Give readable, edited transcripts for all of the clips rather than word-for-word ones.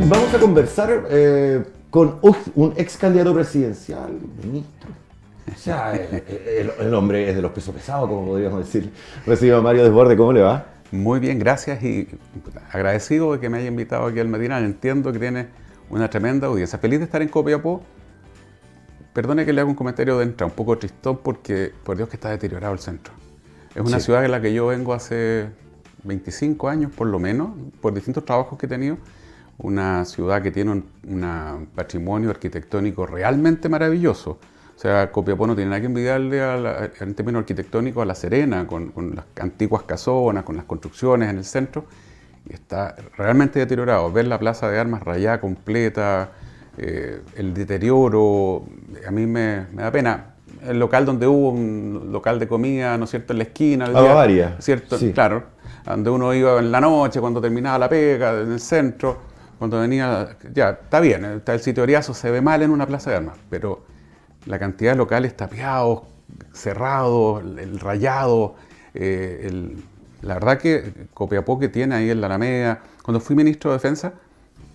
Vamos a conversar con un ex candidato presidencial, ministro. O sea, el hombre es de los pesos pesados, como podríamos decir. Recibo a Mario Desbordes, ¿cómo le va? Muy bien, gracias y agradecido de que me haya invitado aquí al Matinal. Entiendo que tiene una tremenda audiencia. Feliz de estar en Copiapó. Perdone que le haga un comentario de entrada, un poco tristón porque, por Dios, que está deteriorado el centro. Es una ciudad en la que yo vengo hace 25 años, por lo menos, por distintos trabajos que he tenido. Una ciudad que tiene un patrimonio arquitectónico realmente maravilloso. O sea, Copiapó no tiene nada que envidiarle en términos arquitectónicos a La Serena, con las antiguas casonas, con las construcciones en el centro. Y está realmente deteriorado. Ver la plaza de armas rayada completa, el deterioro, a mí me da pena. El local donde hubo un local de comida, ¿no es cierto?, en la esquina. Bavaria. ¿Cierto? Sí. Claro, donde uno iba en la noche, cuando terminaba la pega, en el centro, cuando venía, ya, está bien, el sitio Oriazo se ve mal en una plaza de armas, pero la cantidad de locales tapiados, cerrados, el rayado, la verdad que Copiapó que tiene ahí en la Alameda. Cuando fui ministro de Defensa,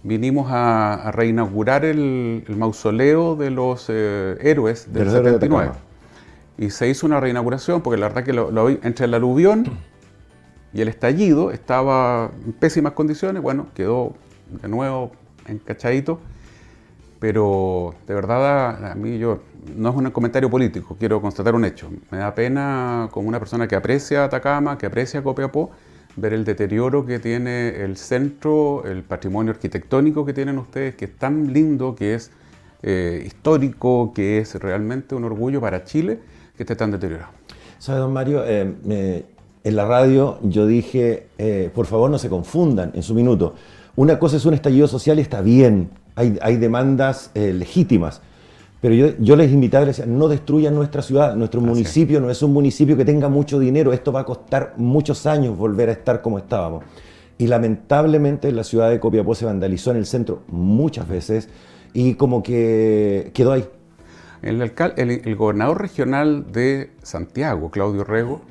vinimos a reinaugurar el mausoleo de los héroes del 79. Y se hizo una reinauguración porque la verdad que entre el aluvión y el estallido estaba en pésimas condiciones. Bueno, quedó de nuevo encachadito. Pero de verdad, a mí no es un comentario político, quiero constatar un hecho. Me da pena como una persona que aprecia Atacama, que aprecia Copiapó, ver el deterioro que tiene el centro, el patrimonio arquitectónico que tienen ustedes, que es tan lindo, que es histórico, que es realmente un orgullo para Chile, que esté tan deteriorado. ¿Sabe, don Mario? En la radio yo dije, por favor no se confundan en su minuto. Una cosa es un estallido social y está bien, hay demandas legítimas. Pero yo les invitaba y les decía, no destruyan nuestra ciudad, nuestro municipio no es un municipio que tenga mucho dinero, esto va a costar muchos años volver a estar como estábamos. Y lamentablemente la ciudad de Copiapó se vandalizó en el centro muchas veces y como que quedó ahí. El gobernador regional de Santiago, Claudio Rego,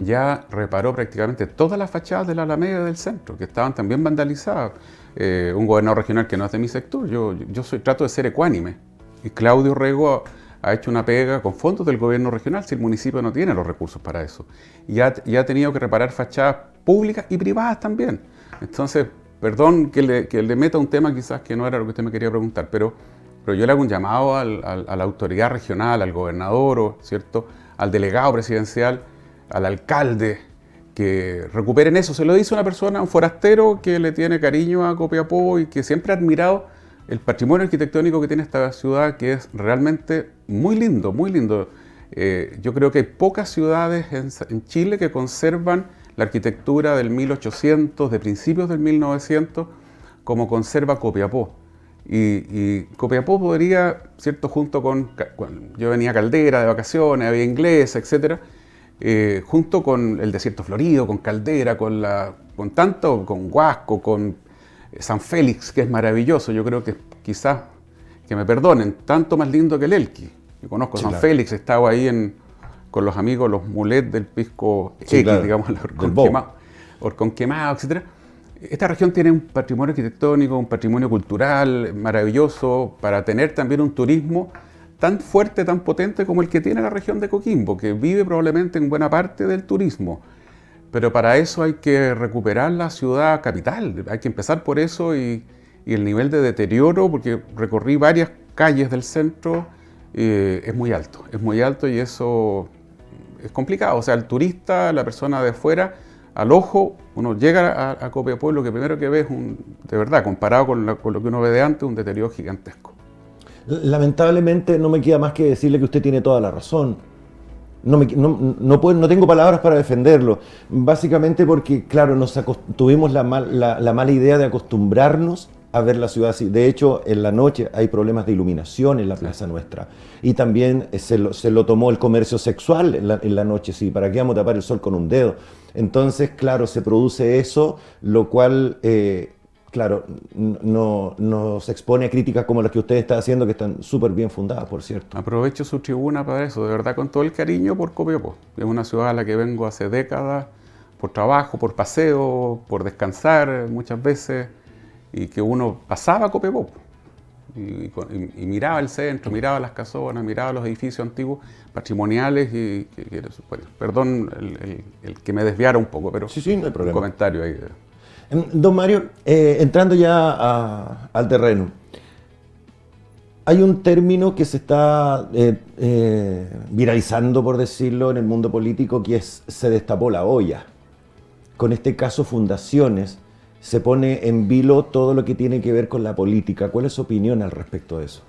ya reparó prácticamente todas las fachadas de la Alameda del centro, que estaban también vandalizadas. Un gobernador regional que no es de mi sector, yo trato de ser ecuánime. Y Claudio Rego ha hecho una pega con fondos del gobierno regional, si el municipio no tiene los recursos para eso. Y ha tenido que reparar fachadas públicas y privadas también. Entonces, perdón que le meta un tema quizás que no era lo que usted me quería preguntar, pero yo le hago un llamado a la autoridad regional, al gobernador, ¿cierto?, al delegado presidencial, al alcalde, que recuperen eso. Se lo dice una persona, un forastero que le tiene cariño a Copiapó y que siempre ha admirado el patrimonio arquitectónico que tiene esta ciudad, que es realmente muy lindo, muy lindo. Yo creo que hay pocas ciudades en Chile que conservan la arquitectura del 1800, de principios del 1900, como conserva Copiapó. Y Copiapó podría, ¿cierto?, junto con yo venía a Caldera de vacaciones, había Inglesa, etc., junto con el Desierto Florido, con Caldera, con Huasco, con San Félix, que es maravilloso. Yo creo que quizás, que me perdonen, tanto más lindo que el Elqui. Yo conozco San Félix, he estado ahí con los amigos, los mulets del Pisco X, digamos, el Horcón Quemado, etc. Esta región tiene un patrimonio arquitectónico, un patrimonio cultural maravilloso, para tener también un turismo tan fuerte, tan potente como el que tiene la región de Coquimbo, que vive probablemente en buena parte del turismo. Pero para eso hay que recuperar la ciudad capital, hay que empezar por eso y el nivel de deterioro, porque recorrí varias calles del centro, es muy alto y eso es complicado. O sea, el turista, la persona de fuera, al ojo, uno llega a Copiapó y lo que primero que ve es, de verdad, comparado con lo que uno ve de antes, un deterioro gigantesco. Lamentablemente no me queda más que decirle que usted tiene toda la razón. No tengo palabras para defenderlo, básicamente porque, claro, tuvimos la mala idea de acostumbrarnos a ver la ciudad así. De hecho, en la noche hay problemas de iluminación en la plaza nuestra. Y también se lo tomó el comercio sexual en la noche, sí, ¿para qué vamos a tapar el sol con un dedo? Entonces, claro, se produce eso, lo cual, claro, nos expone a críticas como las que usted está haciendo, que están súper bien fundadas, por cierto. Aprovecho su tribuna para eso, de verdad, con todo el cariño por Copiapó. Es una ciudad a la que vengo hace décadas, por trabajo, por paseo, por descansar muchas veces. y que uno pasaba a Copiapó y miraba el centro, miraba las casonas, miraba los edificios antiguos, patrimoniales bueno, perdón el que me desviara un poco, pero sí, no hay problema. Un comentario ahí. Don Mario, entrando ya al terreno, hay un término que se está viralizando, por decirlo, en el mundo político, que es se destapó la olla. Con este caso Fundaciones, se pone en vilo todo lo que tiene que ver con la política. ¿Cuál es su opinión al respecto de eso?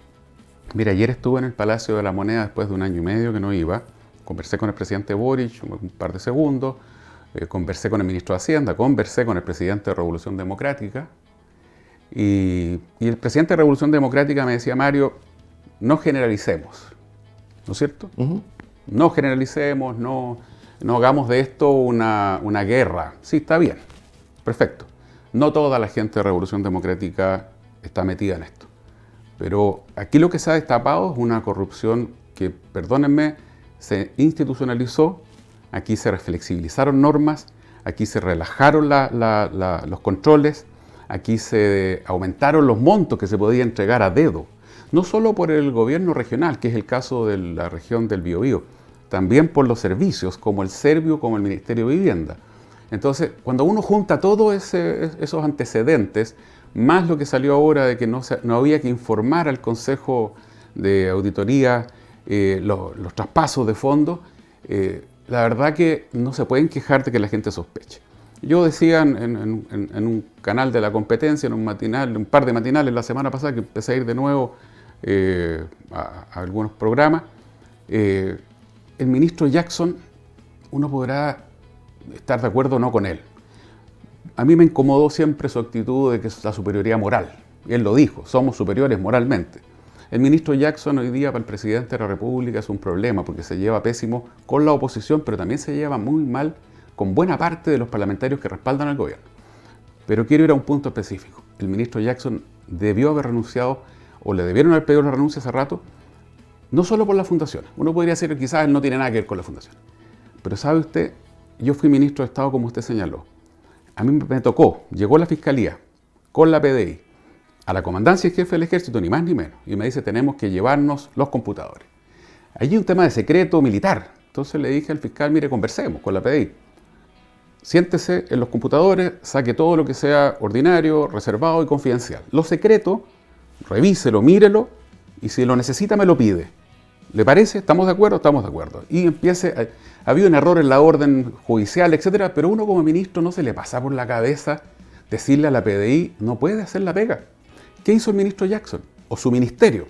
Mira, ayer estuve en el Palacio de la Moneda después de 1 año y medio que no iba. Conversé con el presidente Boric un par de segundos, conversé con el ministro de Hacienda, conversé con el presidente de Revolución Democrática. Y el presidente de Revolución Democrática me decía, Mario, no generalicemos, ¿no es cierto? No generalicemos, no hagamos de esto una guerra. Sí, está bien, perfecto. No toda la gente de Revolución Democrática está metida en esto. Pero aquí lo que se ha destapado es una corrupción que, perdónenme, se institucionalizó, aquí se flexibilizaron normas, aquí se relajaron los controles, aquí se aumentaron los montos que se podía entregar a dedo. No solo por el gobierno regional, que es el caso de la región del Biobío, también por los servicios, como el Servio, como el Ministerio de Vivienda. Entonces, cuando uno junta todos esos antecedentes, más lo que salió ahora de que no había que informar al Consejo de Auditoría los traspasos de fondos, la verdad que no se pueden quejar de que la gente sospeche. Yo decía en un canal de La Competencia, en un par de matinales la semana pasada, que empecé a ir de nuevo a algunos programas, el ministro Jackson, uno podrá estar de acuerdo o no con él. A mí me incomodó siempre su actitud de que es la superioridad moral. Y él lo dijo, somos superiores moralmente. El ministro Jackson hoy día para el presidente de la República es un problema porque se lleva pésimo con la oposición, pero también se lleva muy mal con buena parte de los parlamentarios que respaldan al gobierno. Pero quiero ir a un punto específico. El ministro Jackson debió haber renunciado, o le debieron haber pedido la renuncia hace rato, no solo por las fundaciones. Uno podría decir que quizás él no tiene nada que ver con las fundaciones. Pero sabe usted, yo fui ministro de Estado como usted señaló. A mí me tocó, llegó la Fiscalía con la PDI a la Comandancia y Jefe del Ejército, ni más ni menos, y me dice, tenemos que llevarnos los computadores. Allí hay un tema de secreto militar. Entonces le dije al fiscal, mire, conversemos con la PDI. Siéntese en los computadores, saque todo lo que sea ordinario, reservado y confidencial. Lo secreto, revíselo, mírelo, y si lo necesita me lo pide. ¿Le parece? ¿Estamos de acuerdo? Estamos de acuerdo. Y había un error en la orden judicial, etcétera, pero uno como ministro no se le pasa por la cabeza decirle a la PDI, no puede hacer la pega. ¿Qué hizo el ministro Jackson? O su ministerio.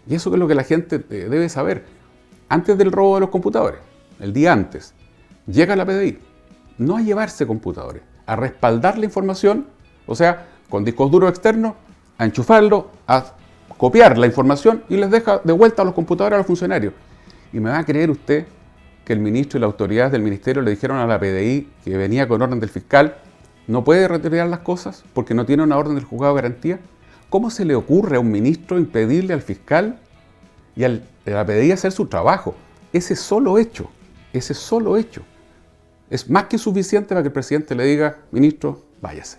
Y eso es lo que la gente debe saber. Antes del robo de los computadores, el día antes, llega la PDI, no a llevarse computadores, a respaldar la información, o sea, con discos duros externos, a enchufarlo, a copiar la información y les deja de vuelta a los computadores a los funcionarios. ¿Y me va a creer usted que el ministro y la autoridad del ministerio le dijeron a la PDI que venía con orden del fiscal, no puede retirar las cosas porque no tiene una orden del juzgado de garantía? ¿Cómo se le ocurre a un ministro impedirle al fiscal y a la PDI hacer su trabajo? Ese solo hecho es más que suficiente para que el presidente le diga, ministro, váyase.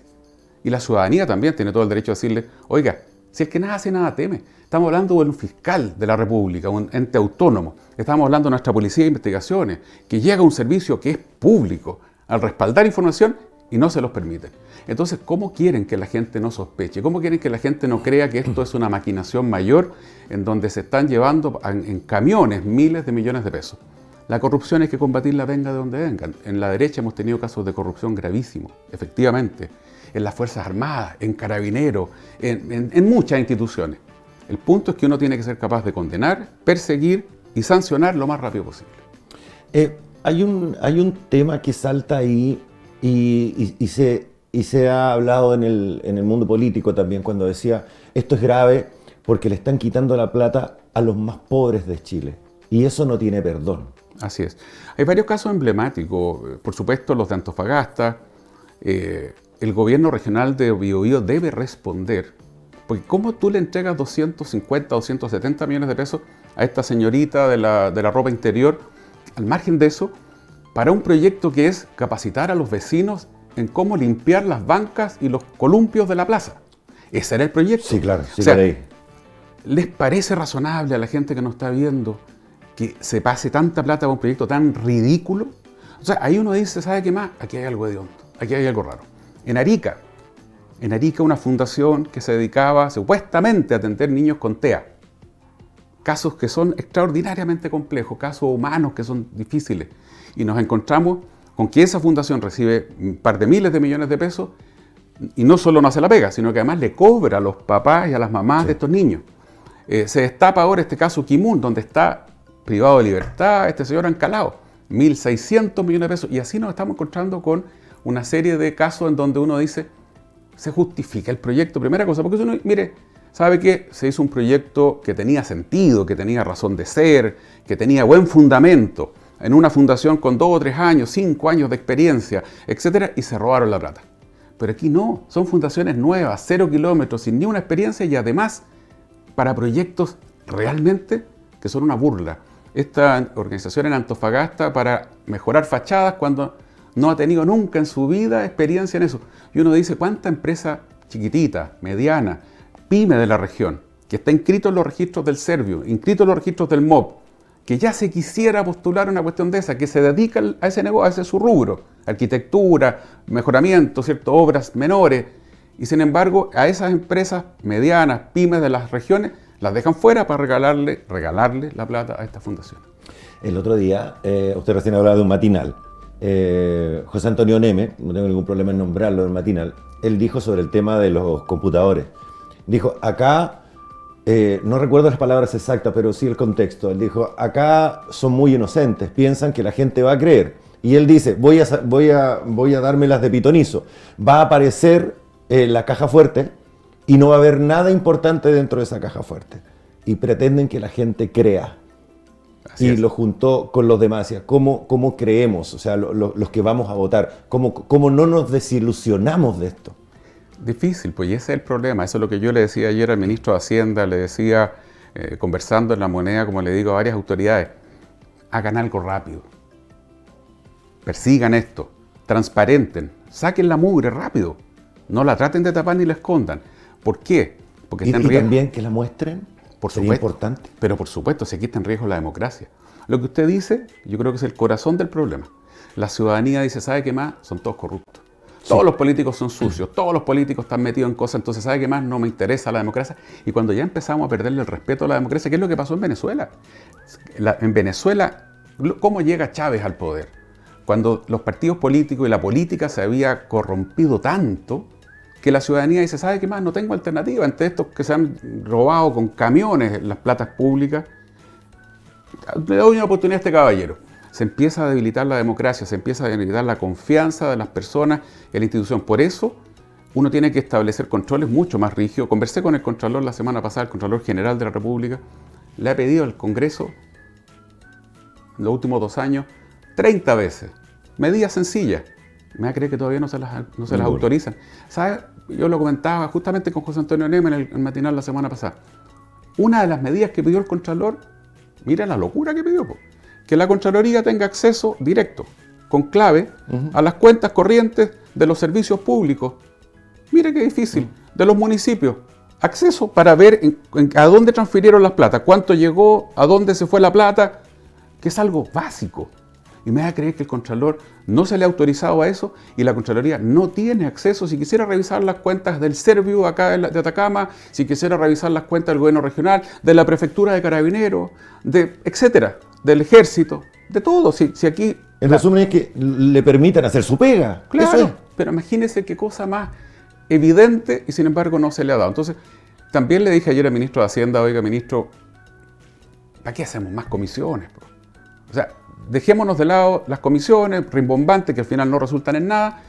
Y la ciudadanía también tiene todo el derecho a decirle, oiga, si el que nada hace, nada teme. Estamos hablando de un fiscal de la República, un ente autónomo. Estamos hablando de nuestra policía de investigaciones, que llega a un servicio que es público al respaldar información y no se los permiten. Entonces, ¿cómo quieren que la gente no sospeche? ¿Cómo quieren que la gente no crea que esto es una maquinación mayor en donde se están llevando en camiones miles de millones de pesos? La corrupción hay que combatirla venga de donde venga. En la derecha hemos tenido casos de corrupción gravísimos, efectivamente. En las Fuerzas Armadas, en Carabineros, en muchas instituciones. El punto es que uno tiene que ser capaz de condenar, perseguir y sancionar lo más rápido posible. Hay un tema que salta ahí y se ha hablado en el mundo político también cuando decía esto es grave porque le están quitando la plata a los más pobres de Chile y eso no tiene perdón. Así es. Hay varios casos emblemáticos, por supuesto los de Antofagasta. El gobierno regional de Biobío debe responder, porque ¿cómo tú le entregas 250 o 270 millones de pesos a esta señorita de la ropa interior, al margen de eso, para un proyecto que es capacitar a los vecinos en cómo limpiar las bancas y los columpios de la plaza. Ese era el proyecto. Sí, claro, sí, O sea, por ahí. ¿les parece razonable a la gente que nos está viendo que se pase tanta plata para un proyecto tan ridículo? O sea, ahí uno dice, ¿sabe qué más? Aquí hay algo de hondo, aquí hay algo raro. En Arica, una fundación que se dedicaba supuestamente a atender niños con TEA. Casos que son extraordinariamente complejos, casos humanos que son difíciles. Y nos encontramos con que esa fundación recibe un par de miles de millones de pesos y no solo no hace la pega, sino que además le cobra a los papás y a las mamás de estos niños. Se destapa ahora este caso Kimun, donde está privado de libertad este señor Ancalao, 1.600 millones de pesos. Y así nos estamos encontrando con una serie de casos en donde uno dice, se justifica el proyecto, primera cosa, porque uno, mire, sabe que se hizo un proyecto que tenía sentido, que tenía razón de ser, que tenía buen fundamento, en una fundación con 2 o 3 años, 5 años de experiencia, etcétera, y se robaron la plata. Pero aquí no, son fundaciones nuevas, 0 kilómetros, sin ni una experiencia y además para proyectos realmente que son una burla. Esta organización en Antofagasta para mejorar fachadas cuando no ha tenido nunca en su vida experiencia en eso. Y uno dice, ¿cuánta empresa chiquitita, mediana, pyme de la región, que está inscrito en los registros del Servio, inscrito en los registros del MOB, que ya se quisiera postular una cuestión de esa, que se dedica a ese negocio, a ese es su rubro, arquitectura, mejoramiento, ¿cierto? Obras menores, y sin embargo a esas empresas medianas, pymes de las regiones, las dejan fuera para regalarle la plata a esta fundación. El otro día, usted recién hablaba de un matinal. José Antonio Neme, no tengo ningún problema en nombrarlo del matinal, él dijo sobre el tema de los computadores. Dijo, acá, no recuerdo las palabras exactas, pero sí el contexto. Él dijo, acá son muy inocentes, piensan que la gente va a creer. Y él dice, voy a dármelas de pitonizo. Va a aparecer la caja fuerte y no va a haber nada importante dentro de esa caja fuerte. Y pretenden que la gente crea. Así es. Lo juntó con los demás. ¿Cómo creemos? O sea, los que vamos a votar. ¿Cómo no nos desilusionamos de esto? Difícil, pues, y ese es el problema. Eso es lo que yo le decía ayer al ministro de Hacienda, le decía, conversando en La Moneda, como le digo a varias autoridades, hagan algo rápido. Persigan esto, transparenten, saquen la mugre rápido. No la traten de tapar ni la escondan. ¿Por qué? Porque está en riesgo. Y también que la muestren, por sería supuesto, importante. Pero por supuesto, si aquí está en riesgo la democracia. Lo que usted dice, yo creo que es el corazón del problema. La ciudadanía dice, ¿sabe qué más? Son todos corruptos. Sí. Todos los políticos son sucios, todos los políticos están metidos en cosas, entonces ¿sabe qué más? No me interesa la democracia. Y cuando ya empezamos a perderle el respeto a la democracia, ¿qué es lo que pasó en Venezuela? En Venezuela, ¿cómo llega Chávez al poder? Cuando los partidos políticos y la política se había corrompido tanto que la ciudadanía dice, ¿sabe qué más? No tengo alternativa ante estos que se han robado con camiones las platas públicas. Le doy una oportunidad a este caballero. Se empieza a debilitar la democracia, se empieza a debilitar la confianza de las personas en la institución. Por eso, uno tiene que establecer controles mucho más rígidos. Conversé con el Contralor la semana pasada, el Contralor General de la República. Le ha pedido al Congreso, en los últimos 2 años, 30 veces, medidas sencillas. Me va a creer que todavía no se las autorizan. ¿Sabe? Yo lo comentaba justamente con José Antonio Neme en el matinal la semana pasada. Una de las medidas que pidió el Contralor, mira la locura que pidió, que la Contraloría tenga acceso directo, con clave, a las cuentas corrientes de los servicios públicos. Mire qué difícil, de los municipios. Acceso para ver a dónde transfirieron las plata, cuánto llegó, a dónde se fue la plata, que es algo básico. Y me va a creer que el Contralor no se le ha autorizado a eso y la Contraloría no tiene acceso. Si quisiera revisar las cuentas del Servio acá de Atacama, si quisiera revisar las cuentas del gobierno regional, de la prefectura de Carabineros, etcétera, del Ejército, de todo. Si aquí... En resumen es que le permitan hacer su pega. Claro, eso es. Pero imagínese qué cosa más evidente y sin embargo no se le ha dado. Entonces, también le dije ayer al ministro de Hacienda, oiga, ministro, ¿para qué hacemos más comisiones? O sea, dejémonos de lado las comisiones rimbombantes que al final no resultan en nada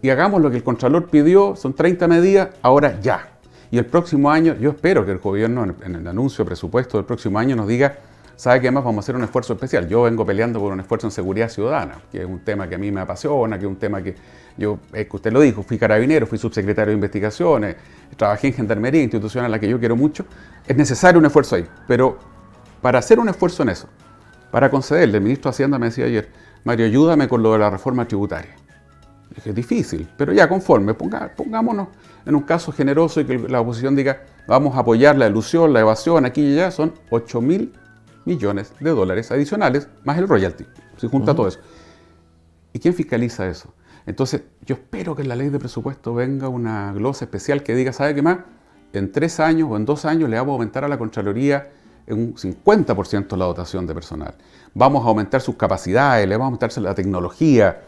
y hagamos lo que el Contralor pidió, son 30 medidas, ahora ya. Y el próximo año, yo espero que el gobierno en el anuncio de presupuesto del próximo año nos diga, ¿sabe qué más? Vamos a hacer un esfuerzo especial. Yo vengo peleando por un esfuerzo en seguridad ciudadana, que es un tema que a mí me apasiona, que es un tema que yo, que usted lo dijo, fui carabinero, fui subsecretario de investigaciones, trabajé en Gendarmería, institución a la que yo quiero mucho. Es necesario un esfuerzo ahí, pero para hacer un esfuerzo en eso, para concederle, el ministro de Hacienda me decía ayer, Mario, ayúdame con lo de la reforma tributaria. Dije, es difícil, pero ya conforme, pongámonos en un caso generoso y que la oposición diga, vamos a apoyar la elusión, la evasión, aquí y allá, son 8.000 millones de dólares adicionales, más el royalty, si junta todo eso. ¿Y quién fiscaliza eso? Entonces, yo espero que en la ley de presupuesto venga una glosa especial que diga, ¿sabe qué más? En 3 años o en 2 años le vamos a aumentar a la Contraloría en un 50% la dotación de personal. Vamos a aumentar sus capacidades, le vamos a aumentar la tecnología.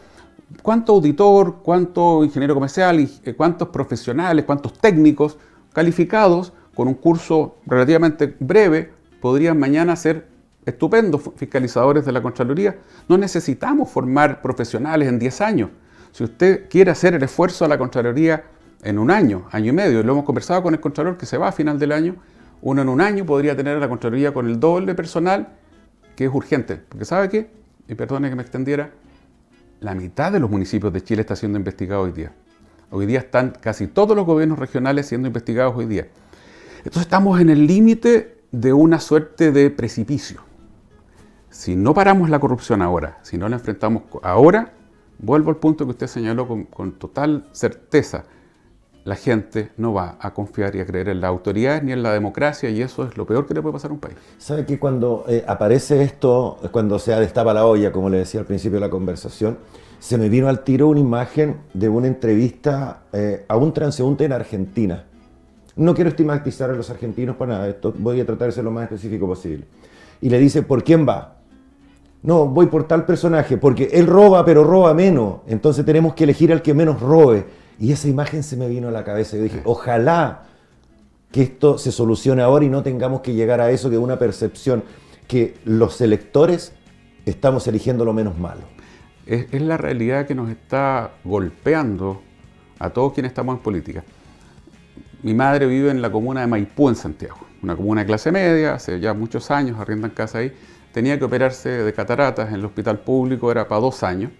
¿Cuánto auditor, cuánto ingeniero comercial, cuántos profesionales, cuántos técnicos calificados con un curso relativamente breve podrían mañana ser estupendos fiscalizadores de la Contraloría? No necesitamos formar profesionales en 10 años. Si usted quiere hacer el esfuerzo a la Contraloría en un año, año y medio, y lo hemos conversado con el Contralor que se va a final del año, uno en un año podría tener a la Contraloría con el doble de personal, que es urgente. Porque ¿sabe qué? Y perdone que me extendiera, la mitad de los municipios de Chile está siendo investigado hoy día. Hoy día están casi todos los gobiernos regionales siendo investigados hoy día. Entonces estamos en el límite de una suerte de precipicio. Si no paramos la corrupción ahora, si no la enfrentamos ahora, vuelvo al punto que usted señaló con total certeza, la gente no va a confiar y a creer en las autoridades ni en la democracia, y eso es lo peor que le puede pasar a un país. ¿Sabe que cuando aparece esto, cuando se destapa la olla, como le decía al principio de la conversación, se me vino al tiro una imagen de una entrevista a un transeúnte en Argentina? No quiero estigmatizar a los argentinos para nada, esto voy a tratar de ser lo más específico posible. Y le dice, ¿por quién va? No, voy por tal personaje, porque él roba, pero roba menos, entonces tenemos que elegir al que menos robe. Y esa imagen se me vino a la cabeza. Yo dije, ojalá que esto se solucione ahora y no tengamos que llegar a eso, que es una percepción que los electores estamos eligiendo lo menos malo. Es la realidad que nos está golpeando a todos quienes estamos en política. Mi madre vive en la comuna de Maipú, en Santiago, una comuna de clase media, hace ya muchos años, arriendan casa ahí. Tenía que operarse de cataratas en el hospital público, era para 2 años.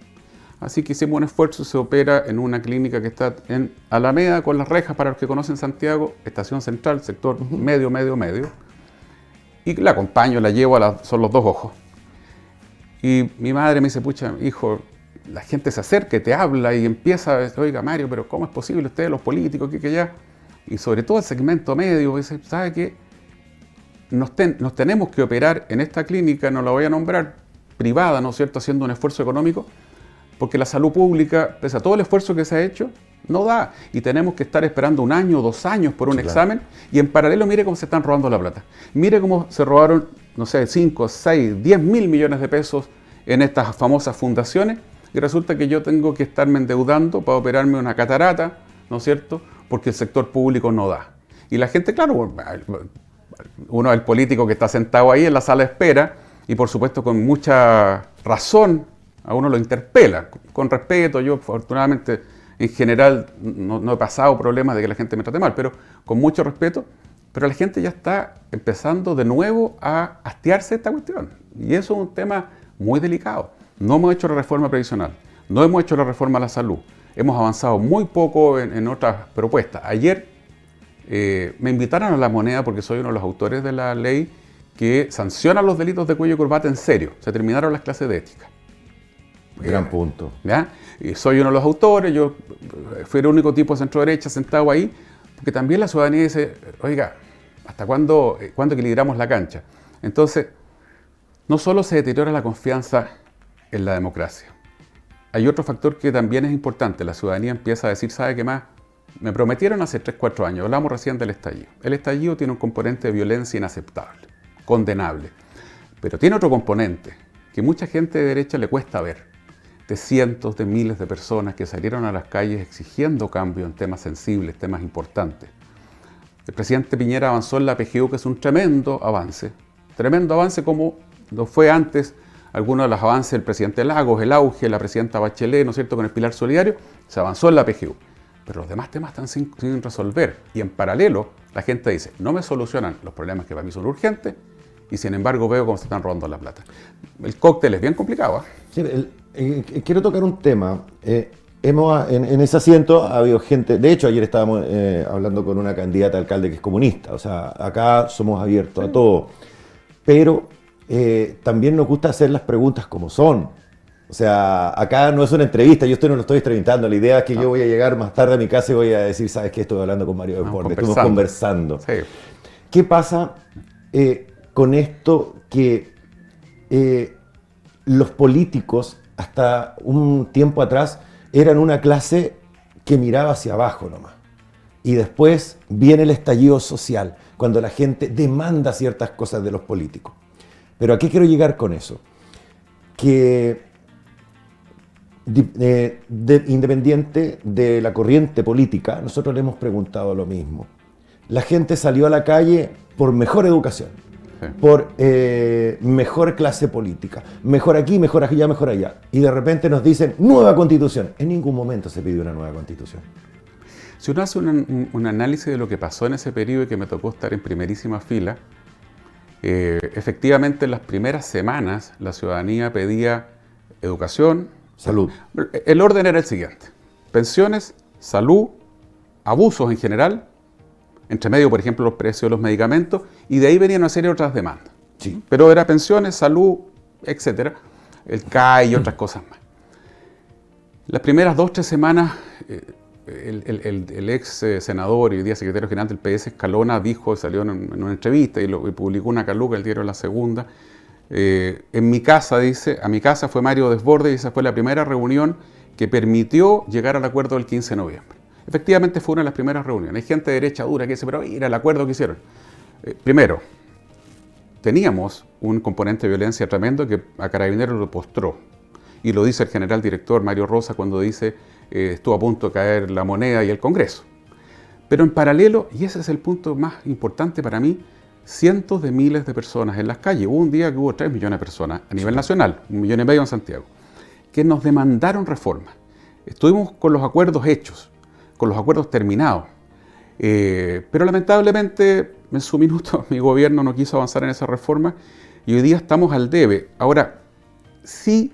Así que hicimos un esfuerzo y se opera en una clínica que está en Alameda, con las rejas, para los que conocen Santiago, estación central, sector medio. Y la acompaño, la llevo, son los 2 ojos. Y mi madre me dice, pucha, hijo, la gente se acerca y te habla y empieza, oiga Mario, pero ¿cómo es posible ustedes, los políticos, que ya? Y sobre todo el segmento medio, dice, ¿sabe qué? Nos tenemos que operar en esta clínica, no la voy a nombrar, privada, ¿no es cierto?, haciendo un esfuerzo económico, porque la salud pública, pese a todo el esfuerzo que se ha hecho, no da. Y tenemos que estar esperando 1 año o 2 años por un examen. Y en paralelo, mire cómo se están robando la plata. Mire cómo se robaron, no sé, 5, 6, 10 mil millones de pesos en estas famosas fundaciones. Y resulta que yo tengo que estarme endeudando para operarme una catarata, ¿no es cierto?, porque el sector público no da. Y la gente, claro, uno es el político que está sentado ahí en la sala de espera y por supuesto con mucha razón a uno lo interpela, con respeto. Yo afortunadamente en general no he pasado problemas de que la gente me trate mal, pero con mucho respeto. Pero la gente ya está empezando de nuevo a hastiarse de esta cuestión. Y eso es un tema muy delicado. No hemos hecho la reforma previsional, no hemos hecho la reforma a la salud. Hemos avanzado muy poco en otras propuestas. Ayer me invitaron a La Moneda porque soy uno de los autores de la ley que sanciona los delitos de cuello y corbata en serio. Se terminaron las clases de ética. Gran punto. ¿Ya? Y soy uno de los autores, yo fui el único tipo de centro derecha sentado ahí, porque también la ciudadanía dice, oiga, ¿hasta cuándo equilibramos la cancha? Entonces, no solo se deteriora la confianza en la democracia, hay otro factor que también es importante. La ciudadanía empieza a decir, ¿sabe qué más? Me prometieron hace 3, 4 años, hablamos recién del estallido. El estallido tiene un componente de violencia inaceptable, condenable, pero tiene otro componente que mucha gente de derecha le cuesta ver, de cientos de miles de personas que salieron a las calles exigiendo cambio en temas sensibles, temas importantes. El presidente Piñera avanzó en la PGU, que es un tremendo avance como lo fue antes algunos de los avances del presidente Lagos, el auge, la presidenta Bachelet, ¿no es cierto?, con el pilar solidario, se avanzó en la PGU. Pero los demás temas están sin resolver. Y en paralelo, la gente dice, no me solucionan los problemas que para mí son urgentes, y sin embargo veo cómo se están robando la plata. El cóctel es bien complicado, ¿eh? Sí, quiero tocar un tema. En ese asiento ha habido gente, de hecho ayer estábamos hablando con una candidata a alcalde que es comunista, o sea, acá somos abiertos a todo, pero también nos gusta hacer las preguntas como son. O sea, acá no es una entrevista, yo no lo estoy entrevistando. La idea es que yo voy a llegar más tarde a mi casa y voy a decir, ¿sabes qué? Estoy hablando con Mario Desbordes, estuvimos conversando. Sí. ¿Qué pasa con esto que los políticos hasta un tiempo atrás eran una clase que miraba hacia abajo nomás? Y después viene el estallido social, cuando la gente demanda ciertas cosas de los políticos. Pero ¿a qué quiero llegar con eso? Que independiente de la corriente política, nosotros le hemos preguntado lo mismo. La gente salió a la calle por mejor educación, sí, por mejor clase política, mejor aquí, mejor allá, mejor allá. Y de repente nos dicen, nueva constitución. En ningún momento se pidió una nueva constitución. Si uno hace un análisis de lo que pasó en ese periodo y que me tocó estar en primerísima fila, efectivamente en las primeras semanas la ciudadanía pedía educación, salud. El orden era el siguiente: pensiones, salud, abusos en general, entre medio, por ejemplo, los precios de los medicamentos, y de ahí venían una serie de otras demandas. Sí. Pero era pensiones, salud, etcétera, el CAE y otras cosas más. Las primeras 2 o 3 semanas, el ex senador y hoy día secretario general del PS, Escalona, salió en una entrevista y publicó una caluga, el diario La Segunda. En mi casa, dice, a mi casa fue Mario Desbordes y esa fue la primera reunión que permitió llegar al acuerdo del 15 de noviembre. Efectivamente fue una de las primeras reuniones. Hay gente de derecha dura que dice, pero mira el acuerdo que hicieron. Primero, teníamos un componente de violencia tremendo que a Carabineros lo postró. Y lo dice el general director Mario Rosa cuando dice estuvo a punto de caer la moneda y el Congreso. Pero en paralelo, y ese es el punto más importante para mí, cientos de miles de personas en las calles. Hubo un día que hubo 3 millones de personas a nivel nacional, 1,5 millones en Santiago, que nos demandaron reformas. Estuvimos con los acuerdos hechos, con los acuerdos terminados, pero lamentablemente en su minuto mi gobierno no quiso avanzar en esa reforma y hoy día estamos al debe. Ahora, sí,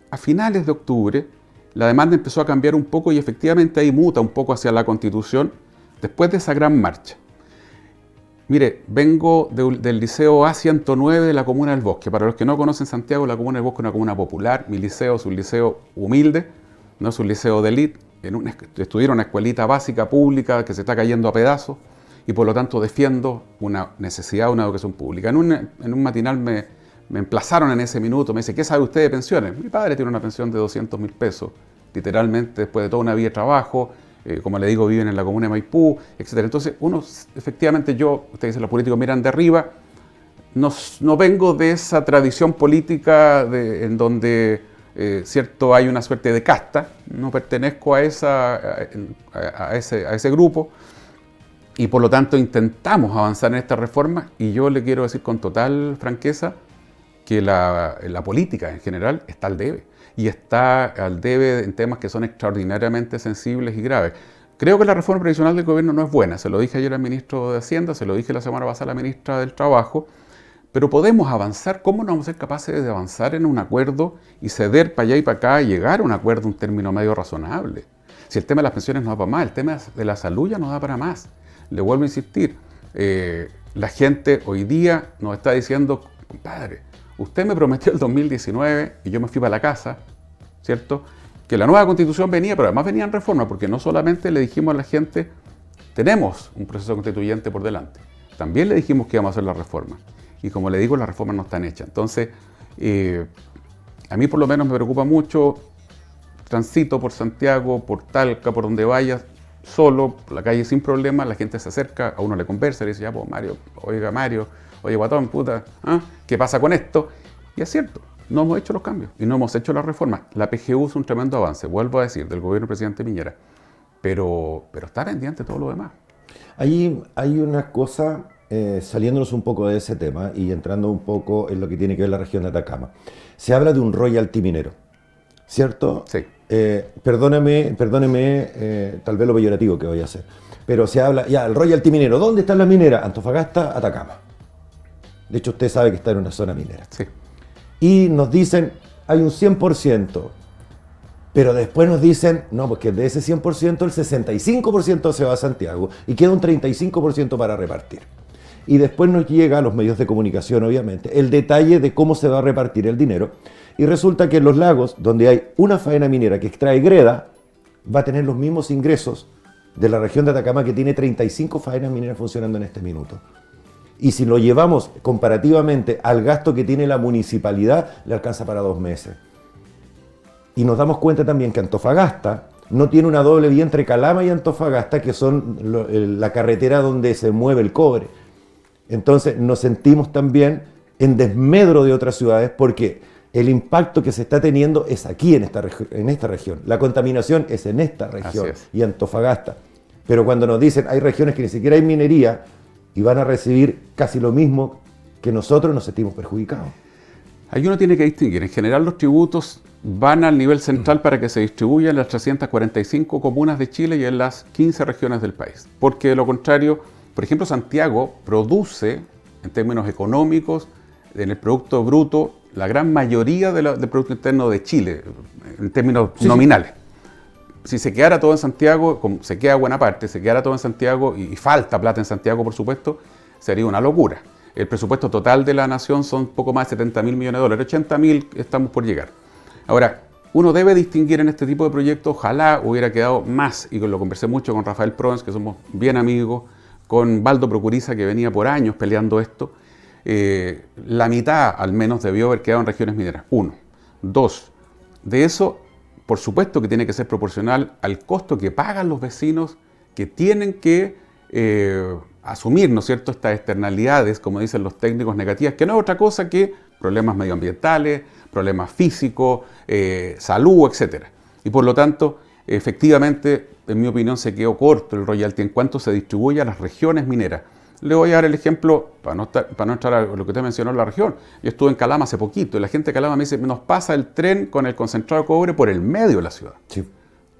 a finales de octubre la demanda empezó a cambiar un poco y efectivamente ahí muta un poco hacia la Constitución después de esa gran marcha. Mire, vengo del Liceo A109 de la Comuna del Bosque. Para los que no conocen Santiago, la Comuna del Bosque es una comuna popular. Mi liceo es un liceo humilde, no es un liceo de élite. Estudié en una escuelita básica pública que se está cayendo a pedazos y por lo tanto defiendo una necesidad de una educación pública. En un matinal me emplazaron en ese minuto, me dice, ¿qué sabe usted de pensiones? Mi padre tiene una pensión de 200.000 pesos, literalmente después de toda una vida de trabajo. Como le digo, viven en la comuna de Maipú, etc. Entonces, efectivamente usted dice, los políticos miran de arriba, no vengo de esa tradición política en donde, cierto, hay una suerte de casta, no pertenezco a ese grupo, y por lo tanto intentamos avanzar en esta reforma, y yo le quiero decir con total franqueza que la política en general está al debe. Y está al debe en temas que son extraordinariamente sensibles y graves. Creo que la reforma previsional del gobierno no es buena, se lo dije ayer al ministro de Hacienda, se lo dije la semana pasada a la ministra del Trabajo, pero podemos avanzar. ¿Cómo no vamos a ser capaces de avanzar en un acuerdo y ceder para allá y para acá y llegar a un acuerdo, un término medio razonable? Si el tema de las pensiones no da para más, el tema de la salud ya no da para más. Le vuelvo a insistir, la gente hoy día nos está diciendo, compadre, usted me prometió el 2019 y yo me fui para la casa, ¿cierto? Que la nueva constitución venía, pero además venían reformas, porque no solamente le dijimos a la gente, tenemos un proceso constituyente por delante, también le dijimos que íbamos a hacer las reformas. Y como le digo, las reformas no están hechas. Entonces, a mí por lo menos me preocupa mucho, transito por Santiago, por Talca, por donde vaya, solo, por la calle sin problema, la gente se acerca, a uno le conversa, le dice, ya, pues Mario, oye, guatón, puta, ¿qué pasa con esto? Y es cierto, no hemos hecho los cambios y no hemos hecho las reformas. La PGU es un tremendo avance, vuelvo a decir, del gobierno del presidente Piñera, pero está pendiente todo lo demás. Hay una cosa, saliéndonos un poco de ese tema y entrando un poco en lo que tiene que ver la región de Atacama. Se habla de un royalty minero, ¿cierto? Sí. Perdóneme, tal vez lo peyorativo que voy a hacer, pero se habla, ya, el royalty minero, ¿dónde está la minera? Antofagasta, Atacama. De hecho, usted sabe que está en una zona minera. Sí. Y nos dicen, hay un 100%, pero después nos dicen, no, porque de ese 100%, el 65% se va a Santiago y queda un 35% para repartir. Y después nos llega a los medios de comunicación, obviamente, el detalle de cómo se va a repartir el dinero. Y resulta que en los lagos, donde hay una faena minera que extrae greda, va a tener los mismos ingresos de la región de Atacama, que tiene 35 faenas mineras funcionando en este minuto. Y si lo llevamos comparativamente al gasto que tiene la municipalidad, le alcanza para 2 meses. Y nos damos cuenta también que Antofagasta no tiene una doble vía entre Calama y Antofagasta, que son la carretera donde se mueve el cobre. Entonces nos sentimos también en desmedro de otras ciudades, porque el impacto que se está teniendo es aquí, en esta región. La contaminación es en esta región y Antofagasta. Pero cuando nos dicen hay regiones que ni siquiera hay minería y van a recibir casi lo mismo que nosotros, nos sentimos perjudicados. Ahí uno tiene que distinguir. En general los tributos van al nivel central para que se distribuyan en las 345 comunas de Chile y en las 15 regiones del país. Porque de lo contrario, por ejemplo, Santiago produce, en términos económicos, en el Producto Bruto, la gran mayoría del Producto Interno de Chile, en términos nominales. Si se quedara todo en Santiago, como se queda buena parte, se quedara todo en Santiago y falta plata en Santiago, por supuesto, sería una locura. El presupuesto total de la nación son poco más de 70.000 millones de dólares, 80.000 estamos por llegar. Ahora, uno debe distinguir en este tipo de proyectos, ojalá hubiera quedado más, y lo conversé mucho con Rafael Provence, que somos bien amigos, con Baldo Procuriza, que venía por años peleando esto. La mitad al menos debió haber quedado en regiones mineras. 1. 2. De eso, por supuesto que tiene que ser proporcional al costo que pagan los vecinos, que tienen que asumir, ¿no es cierto?, estas externalidades, como dicen los técnicos, negativas, que no es otra cosa que problemas medioambientales, problemas físicos, salud, etc. Y por lo tanto, efectivamente, en mi opinión, se quedó corto el royalty en cuanto se distribuye a las regiones mineras. Le voy a dar el ejemplo, para no entrar a lo que usted mencionó en la región. Yo estuve en Calama hace poquito y la gente de Calama me dice, nos pasa el tren con el concentrado de cobre por el medio de la ciudad. Sí.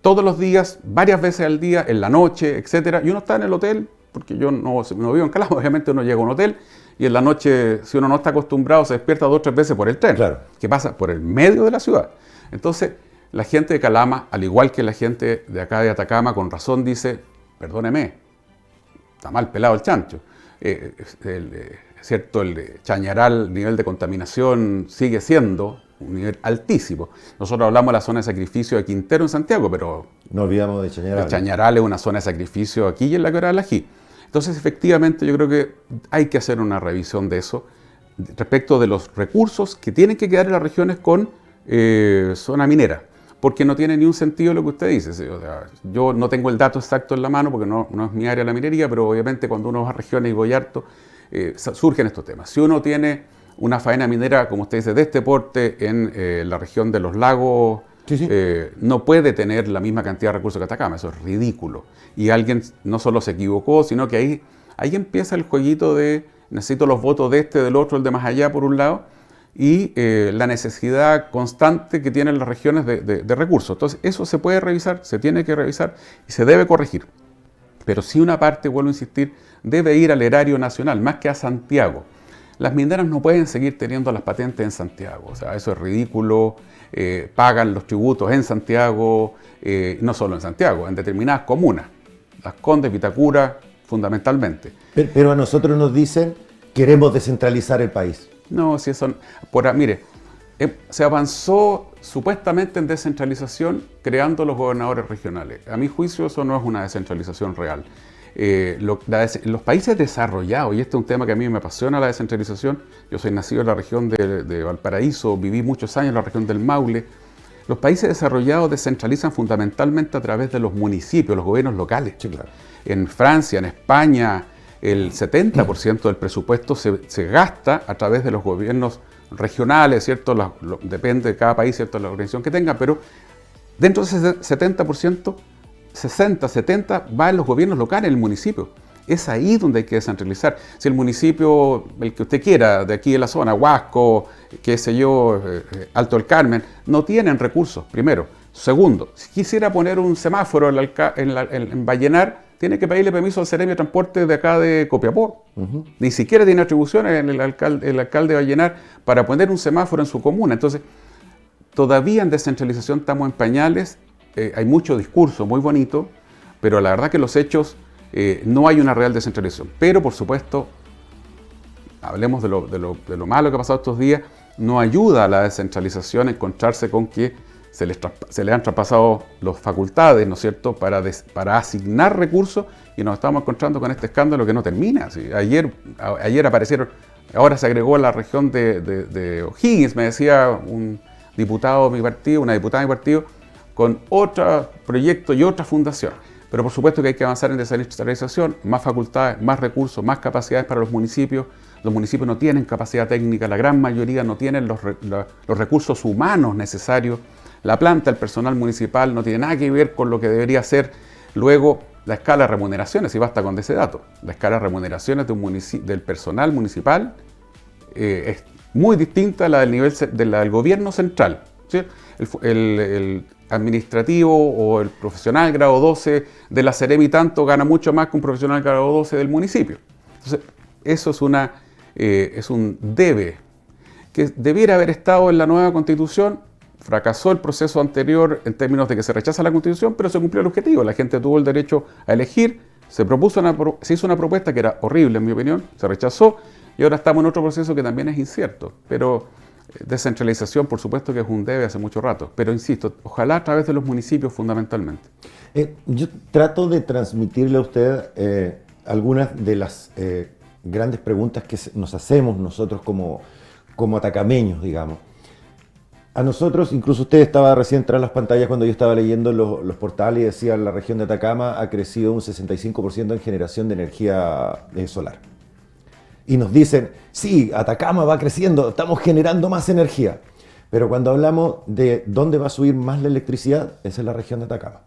Todos los días, varias veces al día, en la noche, etc. Y uno está en el hotel, porque yo no vivo en Calama, obviamente uno llega a un hotel y en la noche, si uno no está acostumbrado, se despierta 2 o 3 veces por el tren, claro, que pasa por el medio de la ciudad. Entonces, la gente de Calama, al igual que la gente de acá de Atacama, con razón dice, perdóneme, está mal pelado el chancho. ¿Cierto? El Chañaral, el nivel de contaminación sigue siendo un nivel altísimo. Nosotros hablamos de la zona de sacrificio de Quintero en Santiago, pero no olvidamos de Chañaral. El Chañaral es una zona de sacrificio aquí y en la Quebrada del Ají. Entonces, efectivamente, yo creo que hay que hacer una revisión de eso respecto de los recursos que tienen que quedar en las regiones con zona minera, porque no tiene ni un sentido lo que usted dice. O sea, yo no tengo el dato exacto en la mano porque no es mi área la minería, pero obviamente cuando uno va a regiones y voy harto, surgen estos temas. Si uno tiene una faena minera, como usted dice, de este porte en la región de los lagos, no puede tener la misma cantidad de recursos que Atacama. Eso es ridículo. Y alguien no solo se equivocó, sino que ahí empieza el jueguito de necesito los votos de este, del otro, el de más allá, por un lado, y la necesidad constante que tienen las regiones de recursos. Entonces, eso se puede revisar, se tiene que revisar y se debe corregir. Pero sí una parte, vuelvo a insistir, debe ir al erario nacional, más que a Santiago. Las mineras no pueden seguir teniendo las patentes en Santiago, o sea, eso es ridículo, pagan los tributos en Santiago, no solo en Santiago, en determinadas comunas, Las Condes, Vitacura, fundamentalmente. Pero a nosotros nos dicen, queremos descentralizar el país. No, si eso... mire, se avanzó supuestamente en descentralización creando los gobernadores regionales. A mi juicio eso no es una descentralización real. Los países desarrollados, y este es un tema que a mí me apasiona, la descentralización, yo soy nacido en la región de Valparaíso, viví muchos años en la región del Maule. Los países desarrollados descentralizan fundamentalmente a través de los municipios, los gobiernos locales. Sí, claro. En Francia, en España, el 70% del presupuesto se gasta a través de los gobiernos regionales, ¿cierto? Depende de cada país, ¿cierto?, la organización que tenga, pero dentro de ese 70%, 60, 70 va en los gobiernos locales, en el municipio. Es ahí donde hay que descentralizar. Si el municipio, el que usted quiera, de aquí de la zona, Huasco, qué sé yo, Alto del Carmen, no tienen recursos, primero. Segundo, si quisiera poner un semáforo en Vallenar, tiene que pedirle permiso al Seremi de Transporte de acá de Copiapó. Ni siquiera tiene atribuciones el alcalde de Vallenar para poner un semáforo en su comuna. Entonces, todavía en descentralización estamos en pañales. Hay mucho discurso muy bonito, pero la verdad que los hechos no hay una real descentralización. Pero, por supuesto, hablemos de lo malo que ha pasado estos días. no ayuda a la descentralización encontrarse con que se les han traspasado las facultades, ¿no es cierto?, para asignar recursos, y nos estamos encontrando con este escándalo que no termina. ¿Sí? Ayer aparecieron, ahora se agregó la región de O'Higgins, me decía un diputado de mi partido, una diputada de mi partido, con otro proyecto y otra fundación. Pero por supuesto que hay que avanzar en descentralización, más facultades, más recursos, más capacidades para los municipios. Los municipios no tienen capacidad técnica, la gran mayoría no tienen los recursos humanos necesarios. La planta, el personal municipal no tiene nada que ver con lo que debería ser. Luego, la escala de remuneraciones, y basta con ese dato. La escala de remuneraciones del personal municipal es muy distinta a la del nivel del gobierno central. ¿Sí? El administrativo o el profesional grado 12 de la Seremi tanto gana mucho más que un profesional grado 12 del municipio. Entonces, eso es un debe que debiera haber estado en la nueva Constitución. Fracasó el proceso anterior en términos de que se rechaza la Constitución, pero se cumplió el objetivo. La gente tuvo el derecho a elegir, se hizo una propuesta que era horrible, en mi opinión, se rechazó, y ahora estamos en otro proceso que también es incierto. Pero descentralización, por supuesto que es un debe hace mucho rato, pero insisto, ojalá a través de los municipios fundamentalmente. Yo trato de transmitirle a usted algunas de las grandes preguntas que nos hacemos nosotros como atacameños, digamos. A nosotros, incluso usted estaba recién tras las pantallas cuando yo estaba leyendo los portales y decía la región de Atacama ha crecido un 65% en generación de energía solar. Y nos dicen, sí, Atacama va creciendo, estamos generando más energía. Pero cuando hablamos de dónde va a subir más la electricidad, esa es la región de Atacama.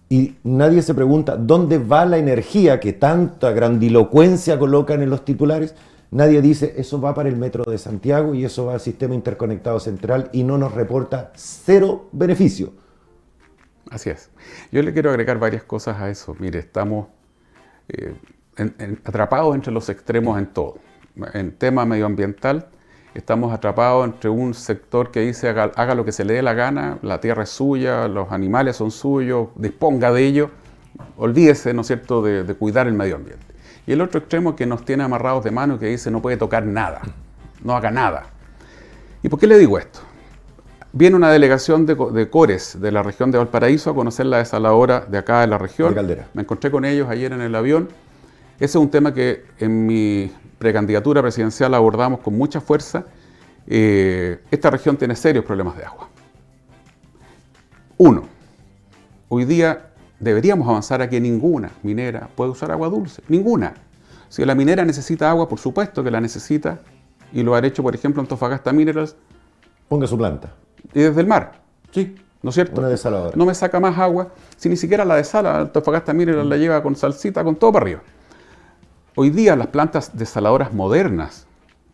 Y nadie se pregunta dónde va la energía que tanta grandilocuencia colocan en los titulares. Nadie dice, eso va para el metro de Santiago y eso va al sistema interconectado central y no nos reporta cero beneficio. Así es. Yo le quiero agregar varias cosas a eso. Mire, estamos atrapados entre los extremos en todo. En tema medioambiental, estamos atrapados entre un sector que dice haga lo que se le dé la gana, la tierra es suya, los animales son suyos, disponga de ello, olvídese, ¿no es cierto?, de cuidar el medio ambiente. Y el otro extremo que nos tiene amarrados de mano, que dice no puede tocar nada, no haga nada. ¿Y por qué le digo esto? Viene una delegación de Cores de la región de Valparaíso a conocer la desaladora de acá de la región. De Caldera. Me encontré con ellos ayer en el avión. Ese es un tema que en mi precandidatura presidencial abordamos con mucha fuerza. Esta región tiene serios problemas de agua. Uno, hoy día deberíamos avanzar a que ninguna minera puede usar agua dulce. Ninguna. Si la minera necesita agua, por supuesto que la necesita, y lo ha hecho, por ejemplo, Antofagasta Minerals. Ponga su planta. Y desde el mar. Sí. ¿No es cierto? Una desaladora. No me saca más agua, si ni siquiera la desala. Antofagasta Minerals la lleva con salsita, con todo para arriba. Hoy día las plantas desaladoras modernas,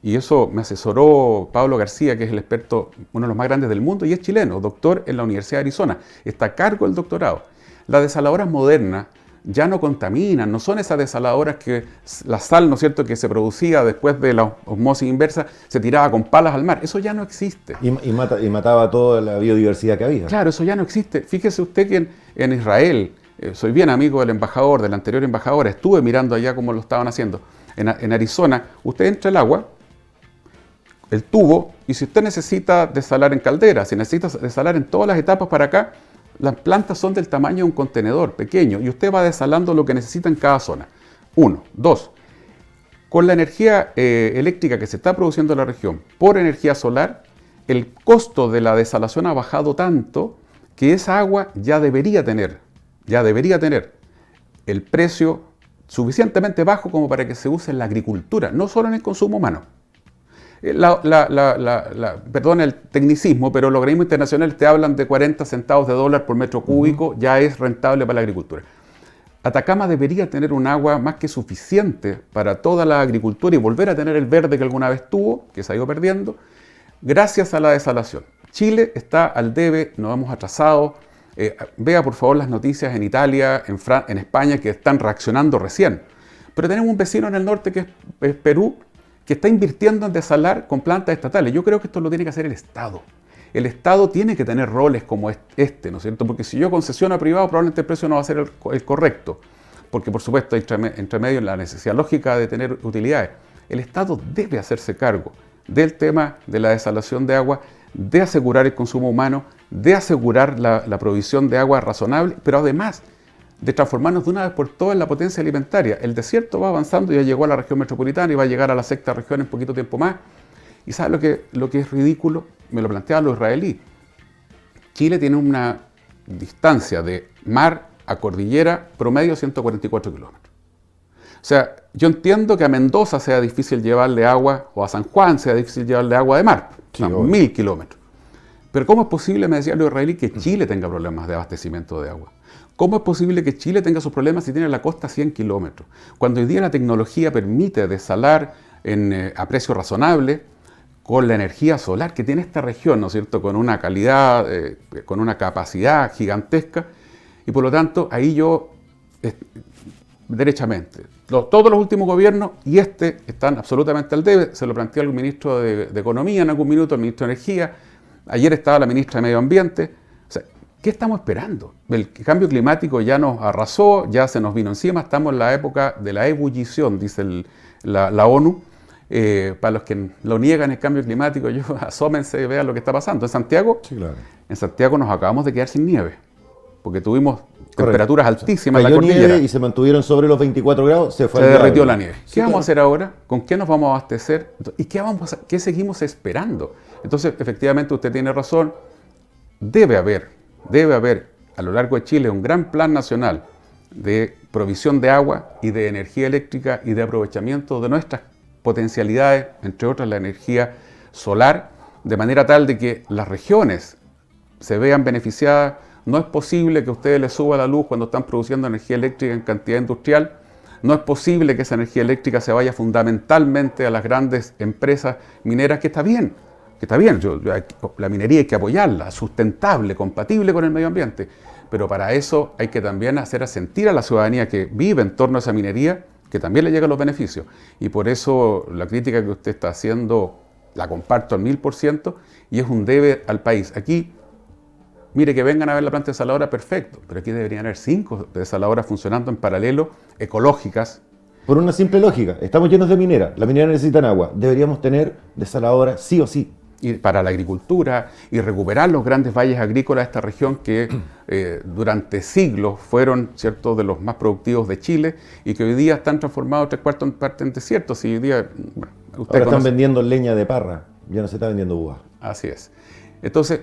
y eso me asesoró Pablo García, que es el experto, uno de los más grandes del mundo, y es chileno, doctor en la Universidad de Arizona, está a cargo del doctorado. Las desaladoras modernas ya no contaminan, no son esas desaladoras que la sal, ¿no es cierto?, que se producía después de la osmosis inversa, se tiraba con palas al mar. Eso ya no existe. Y mataba toda la biodiversidad que había. Claro, eso ya no existe. Fíjese usted que en Israel, soy bien amigo del embajador, del anterior embajador, estuve mirando allá cómo lo estaban haciendo. En Arizona, usted entra el agua, el tubo, y si usted necesita desalar en caldera, si necesita desalar en todas las etapas para acá, las plantas son del tamaño de un contenedor pequeño y usted va desalando lo que necesita en cada zona. Uno. Dos, con la energía eléctrica que se está produciendo en la región por energía solar, el costo de la desalación ha bajado tanto que esa agua ya debería tener el precio suficientemente bajo como para que se use en la agricultura, no solo en el consumo humano. Perdón el tecnicismo, pero los organismos internacionales te hablan de 40 centavos de dólar por metro cúbico, ya es rentable para la agricultura. Atacama debería tener un agua más que suficiente para toda la agricultura y volver a tener el verde que alguna vez tuvo, que se ha ido perdiendo, gracias a la desalación. Chile está al debe, nos hemos atrasado. Vea por favor las noticias en Italia, en España, que están reaccionando recién. Pero tenemos un vecino en el norte que es Perú, que está invirtiendo en desalar con plantas estatales. Yo creo que esto lo tiene que hacer el Estado. El Estado tiene que tener roles como este, ¿no es cierto? Porque si yo concesiono a privado, probablemente el precio no va a ser el correcto. Porque, por supuesto, entre medio la necesidad lógica de tener utilidades. El Estado debe hacerse cargo del tema de la desalación de agua, de asegurar el consumo humano, de asegurar la provisión de agua razonable, pero además de transformarnos de una vez por todas en la potencia alimentaria. El desierto va avanzando, ya llegó a la región metropolitana y va a llegar a la sexta región en poquito tiempo más. ¿Y sabes lo que es ridículo? Me lo planteaban los israelíes. Chile tiene una distancia de mar a cordillera promedio 144 kilómetros. O sea, yo entiendo que a Mendoza sea difícil llevarle agua, o a San Juan sea difícil llevarle agua de mar, Sí, 1000 kilómetros. Pero ¿cómo es posible, me decían los israelíes, que Chile tenga problemas de abastecimiento de agua? ¿Cómo es posible que Chile tenga sus problemas si tiene la costa a 100 kilómetros? Cuando hoy día la tecnología permite desalar a precio razonable, con la energía solar que tiene esta región, ¿no es cierto?, con una calidad, con una capacidad gigantesca, y por lo tanto, ahí yo, derechamente, todos los últimos gobiernos y están absolutamente al debe. Se lo planteé al ministro de Economía en algún minuto, al ministro de Energía, ayer estaba la ministra de Medio Ambiente. O sea, ¿qué estamos esperando? El cambio climático ya nos arrasó, ya se nos vino encima, estamos en la época de la ebullición, dice la ONU. Para los que lo niegan el cambio climático, asómense y vean lo que está pasando. En Santiago, Sí, claro. en Santiago nos acabamos de quedar sin nieve, porque tuvimos temperaturas altísimas en la Cayó cordillera. nieve y se mantuvieron sobre los 24 grados, se fue Se al derritió diablo. la nieve. Sí, ¿Qué vamos a claro. hacer ahora? ¿Con qué nos vamos a abastecer? ¿Y qué seguimos esperando? Entonces, efectivamente, usted tiene razón. Debe haber a lo largo de Chile un gran plan nacional de provisión de agua y de energía eléctrica y de aprovechamiento de nuestras potencialidades, entre otras la energía solar, de manera tal de que las regiones se vean beneficiadas. No es posible que a ustedes les suba la luz cuando están produciendo energía eléctrica en cantidad industrial. No es posible que esa energía eléctrica se vaya fundamentalmente a las grandes empresas mineras, que está bien. La minería hay que apoyarla, sustentable, compatible con el medio ambiente. Pero para eso hay que también hacer sentir a la ciudadanía que vive en torno a esa minería que también le llegan los beneficios. Y por eso la crítica que usted está haciendo la comparto al 1000%, y es un deber al país. Aquí, mire, que vengan a ver la planta desaladora, perfecto, pero aquí deberían haber 5 desaladoras funcionando en paralelo, ecológicas. Por una simple lógica, estamos llenos de mineras, las mineras necesitan agua, deberíamos tener desaladoras sí o sí. Y para la agricultura, y recuperar los grandes valles agrícolas de esta región que durante siglos fueron, ¿cierto?, de los más productivos de Chile, y que hoy día están transformados 3/4 parte en desiertos. Y hoy día, bueno, Ahora están vendiendo leña de parra, ya no se está vendiendo uvas. Así es. Entonces,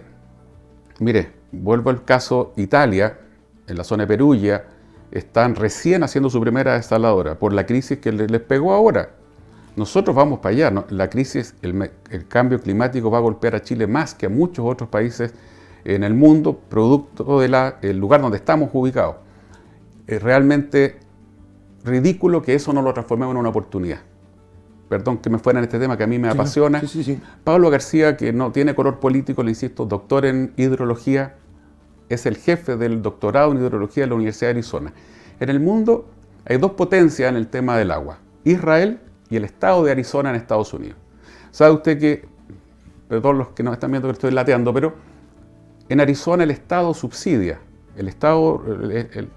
mire, vuelvo al caso Italia, en la zona de Perugia, están recién haciendo su primera desaladora por la crisis que les pegó ahora. Nosotros vamos para allá, ¿no? La crisis, el cambio climático va a golpear a Chile más que a muchos otros países en el mundo, producto del lugar donde estamos ubicados. Es realmente ridículo que eso no lo transformemos en una oportunidad. Perdón que me fuera en este tema que a mí me apasiona. Sí. Pablo García, que no tiene color político, le insisto, doctor en hidrología, es el jefe del doctorado en hidrología de la Universidad de Arizona. En el mundo hay 2 potencias en el tema del agua: Israel y el estado de Arizona en Estados Unidos. ¿Sabe usted que, perdón los que nos están viendo que estoy lateando, pero en Arizona el estado subsidia,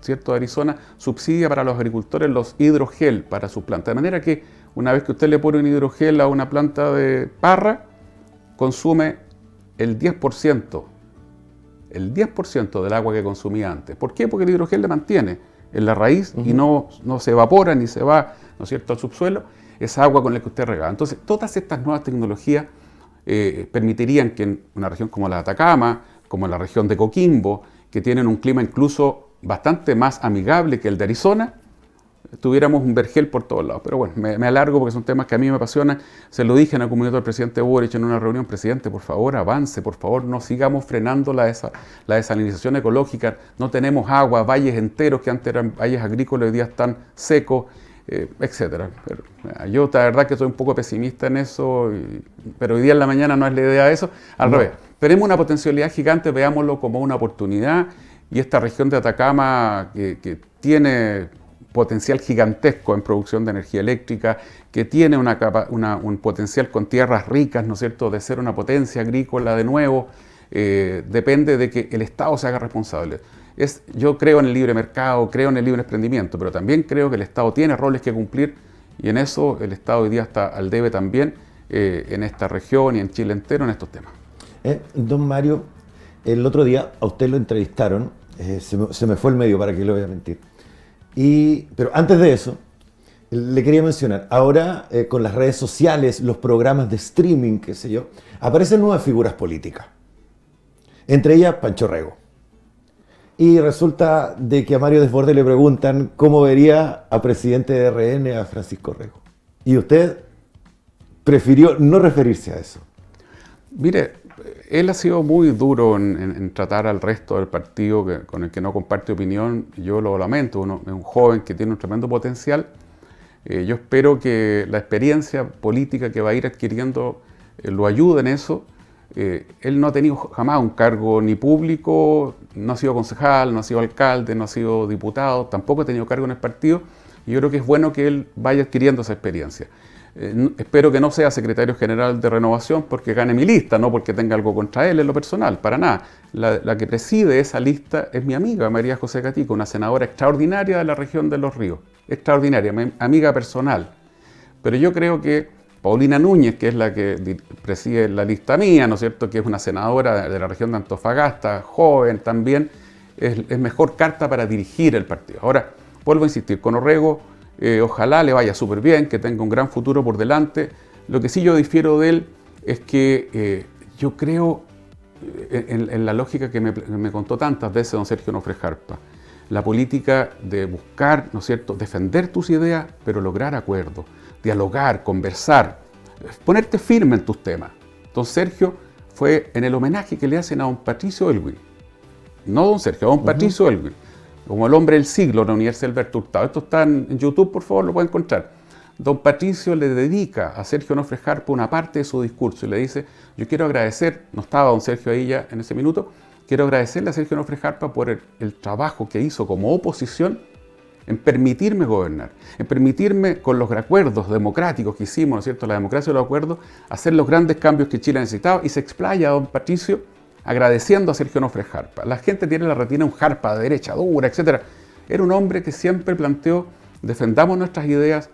cierto, de Arizona subsidia para los agricultores los hidrogel para sus plantas, de manera que una vez que usted le pone un hidrogel a una planta de parra, consume el 10% del agua que consumía antes. ¿Por qué? Porque el hidrogel le mantiene en la raíz y no se evapora ni se va, ¿no es cierto?, al subsuelo, esa agua con la que usted regaba. Entonces, todas estas nuevas tecnologías permitirían que en una región como la de Atacama, como en la región de Coquimbo, que tienen un clima incluso bastante más amigable que el de Arizona, tuviéramos un vergel por todos lados. Pero bueno, me alargo porque son temas que a mí me apasionan. Se lo dije en el comunicado del presidente Boric en una reunión: presidente, por favor, avance, por favor, no sigamos frenando la desalinización ecológica. No tenemos agua, valles enteros que antes eran valles agrícolas hoy día están secos, etcétera. Pero, yo la verdad que soy un poco pesimista en eso, pero hoy día en la mañana no es la idea de eso, al revés. Tenemos una potencialidad gigante, veámoslo como una oportunidad, y esta región de Atacama que tiene potencial gigantesco en producción de energía eléctrica, que tiene un potencial con tierras ricas, ¿no es cierto?, de ser una potencia agrícola de nuevo, depende de que el Estado se haga responsable. Yo creo en el libre mercado, creo en el libre emprendimiento, pero también creo que el Estado tiene roles que cumplir, y en eso el Estado hoy día está al debe también en esta región y en Chile entero en estos temas. Don Mario, el otro día a usted lo entrevistaron, se me fue el medio, para que le voy a mentir. Pero antes de eso, le quería mencionar, ahora con las redes sociales, los programas de streaming, qué sé yo, aparecen nuevas figuras políticas. Entre ellas, Pancho Rego. Y resulta de que a Mario Desbordes le preguntan cómo vería a presidente de RN a Francisco Rego. Y usted prefirió no referirse a eso. Mire, él ha sido muy duro en tratar al resto del partido con el que no comparte opinión. Yo lo lamento, es un joven que tiene un tremendo potencial. Yo espero que la experiencia política que va a ir adquiriendo lo ayude en eso. Él no ha tenido jamás un cargo ni público, no ha sido concejal, no ha sido alcalde, no ha sido diputado, tampoco ha tenido cargo en el partido. Y yo creo que es bueno que él vaya adquiriendo esa experiencia. Espero que no sea secretario general de Renovación porque gane mi lista, no porque tenga algo contra él en lo personal, para nada. La que preside esa lista es mi amiga María José Catico, una senadora extraordinaria de la región de Los Ríos, extraordinaria, mi amiga personal. Pero yo creo que Paulina Núñez, que es la que preside la lista mía, ¿no es cierto?, que es una senadora de la región de Antofagasta, joven también, es mejor carta para dirigir el partido. Ahora, vuelvo a insistir, con Orrego, ojalá le vaya súper bien, que tenga un gran futuro por delante. Lo que sí yo difiero de él es que yo creo en la lógica que me contó tantas veces don Sergio Nofre Jarpa, la política de buscar, ¿no es cierto?, defender tus ideas, pero lograr acuerdos, dialogar, conversar, ponerte firme en tus temas. Don Sergio fue en el homenaje que le hacen a don Patricio Elwin, no don Sergio, a don Patricio Elwin, como el hombre del siglo, la Universidad Alberto Hurtado. Esto está en YouTube, por favor, lo pueden encontrar. Don Patricio le dedica a Sergio Nofre Jarpa una parte de su discurso y le dice, yo quiero agradecer, no estaba don Sergio ahí ya en ese minuto, quiero agradecerle a Sergio Nofre Jarpa por el trabajo que hizo como oposición en permitirme gobernar, en permitirme con los acuerdos democráticos que hicimos, ¿no es cierto?, la democracia de los acuerdos, hacer los grandes cambios que Chile necesitaba, y se explaya a don Patricio agradeciendo a Sergio Nofre Jarpa. La gente tiene en la retina un Jarpa de derecha dura, etc. Era un hombre que siempre planteó, defendamos nuestras ideas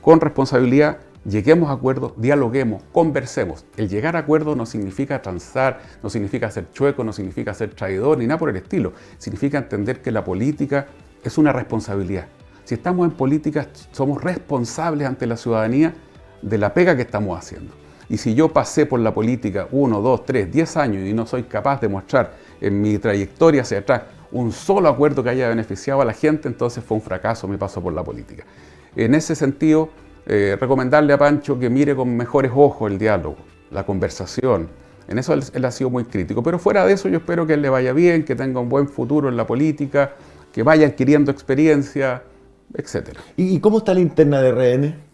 con responsabilidad, lleguemos a acuerdos, dialoguemos, conversemos. El llegar a acuerdos no significa transar, no significa ser chueco, no significa ser traidor, ni nada por el estilo. Significa entender que la política es una responsabilidad. Si estamos en política, somos responsables ante la ciudadanía de la pega que estamos haciendo. Y si yo pasé por la política 1, 2, 3, 10 años y no soy capaz de mostrar en mi trayectoria hacia atrás un solo acuerdo que haya beneficiado a la gente, entonces fue un fracaso mi paso por la política. En ese sentido, recomendarle a Pancho que mire con mejores ojos el diálogo, la conversación. En eso él ha sido muy crítico. Pero fuera de eso, yo espero que él le vaya bien, que tenga un buen futuro en la política, que vaya adquiriendo experiencia, etc. ¿Y cómo está la interna de RN?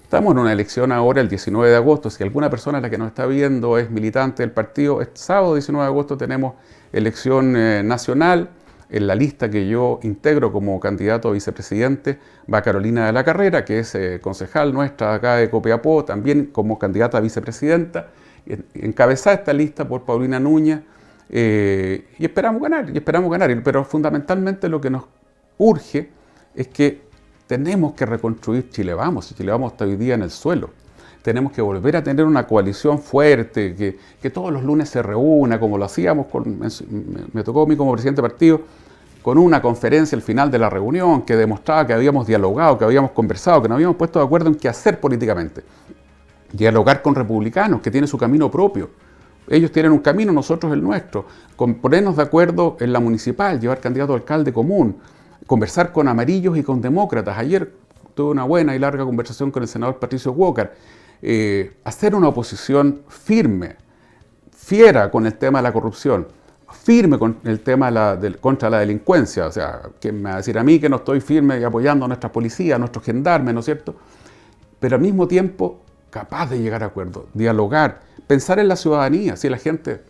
Estamos en una elección ahora, el 19 de agosto. Si alguna persona la que nos está viendo es militante del partido, este sábado 19 de agosto tenemos elección nacional. En la lista que yo integro como candidato a vicepresidente va Carolina de la Carrera, que es concejal nuestra acá de Copiapó, también como candidata a vicepresidenta. Encabezada esta lista por Paulina Núñez, y esperamos ganar. Pero fundamentalmente lo que nos urge es que tenemos que reconstruir Chile Vamos. Chile Vamos está hoy día en el suelo. Tenemos que volver a tener una coalición fuerte, que todos los lunes se reúna, como lo hacíamos, me tocó a mí como presidente de partido, con una conferencia al final de la reunión que demostraba que habíamos dialogado, que habíamos conversado, que nos habíamos puesto de acuerdo en qué hacer políticamente. Dialogar con republicanos, que tienen su camino propio. Ellos tienen un camino, nosotros el nuestro. Ponernos de acuerdo en la municipal, llevar candidato a alcalde común, conversar con amarillos y con demócratas. Ayer tuve una buena y larga conversación con el senador Patricio Walker. Hacer una oposición firme, fiera con el tema de la corrupción, firme con el tema contra la delincuencia. O sea, que me va a decir a mí que no estoy firme y apoyando a nuestras policías, a nuestros gendarmes, ¿no es cierto? Pero al mismo tiempo capaz de llegar a acuerdos, dialogar, pensar en la ciudadanía. Si la gente,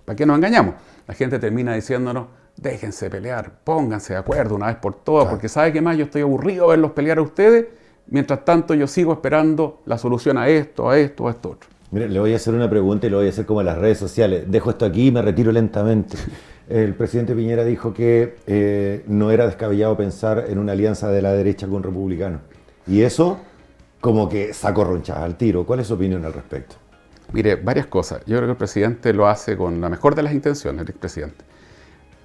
¿para qué nos engañamos? La gente termina diciéndonos, déjense pelear, pónganse de acuerdo una vez por todas, claro, porque ¿sabe qué más? Yo estoy aburrido de verlos pelear a ustedes, mientras tanto yo sigo esperando la solución a esto, a esto, a esto otro. Mire, le voy a hacer una pregunta y lo voy a hacer como en las redes sociales. Dejo esto aquí y me retiro lentamente. El presidente Piñera dijo que no era descabellado pensar en una alianza de la derecha con republicanos. Y eso como que sacó ronchadas al tiro. ¿Cuál es su opinión al respecto? Mire, varias cosas. Yo creo que el presidente lo hace con la mejor de las intenciones, el expresidente.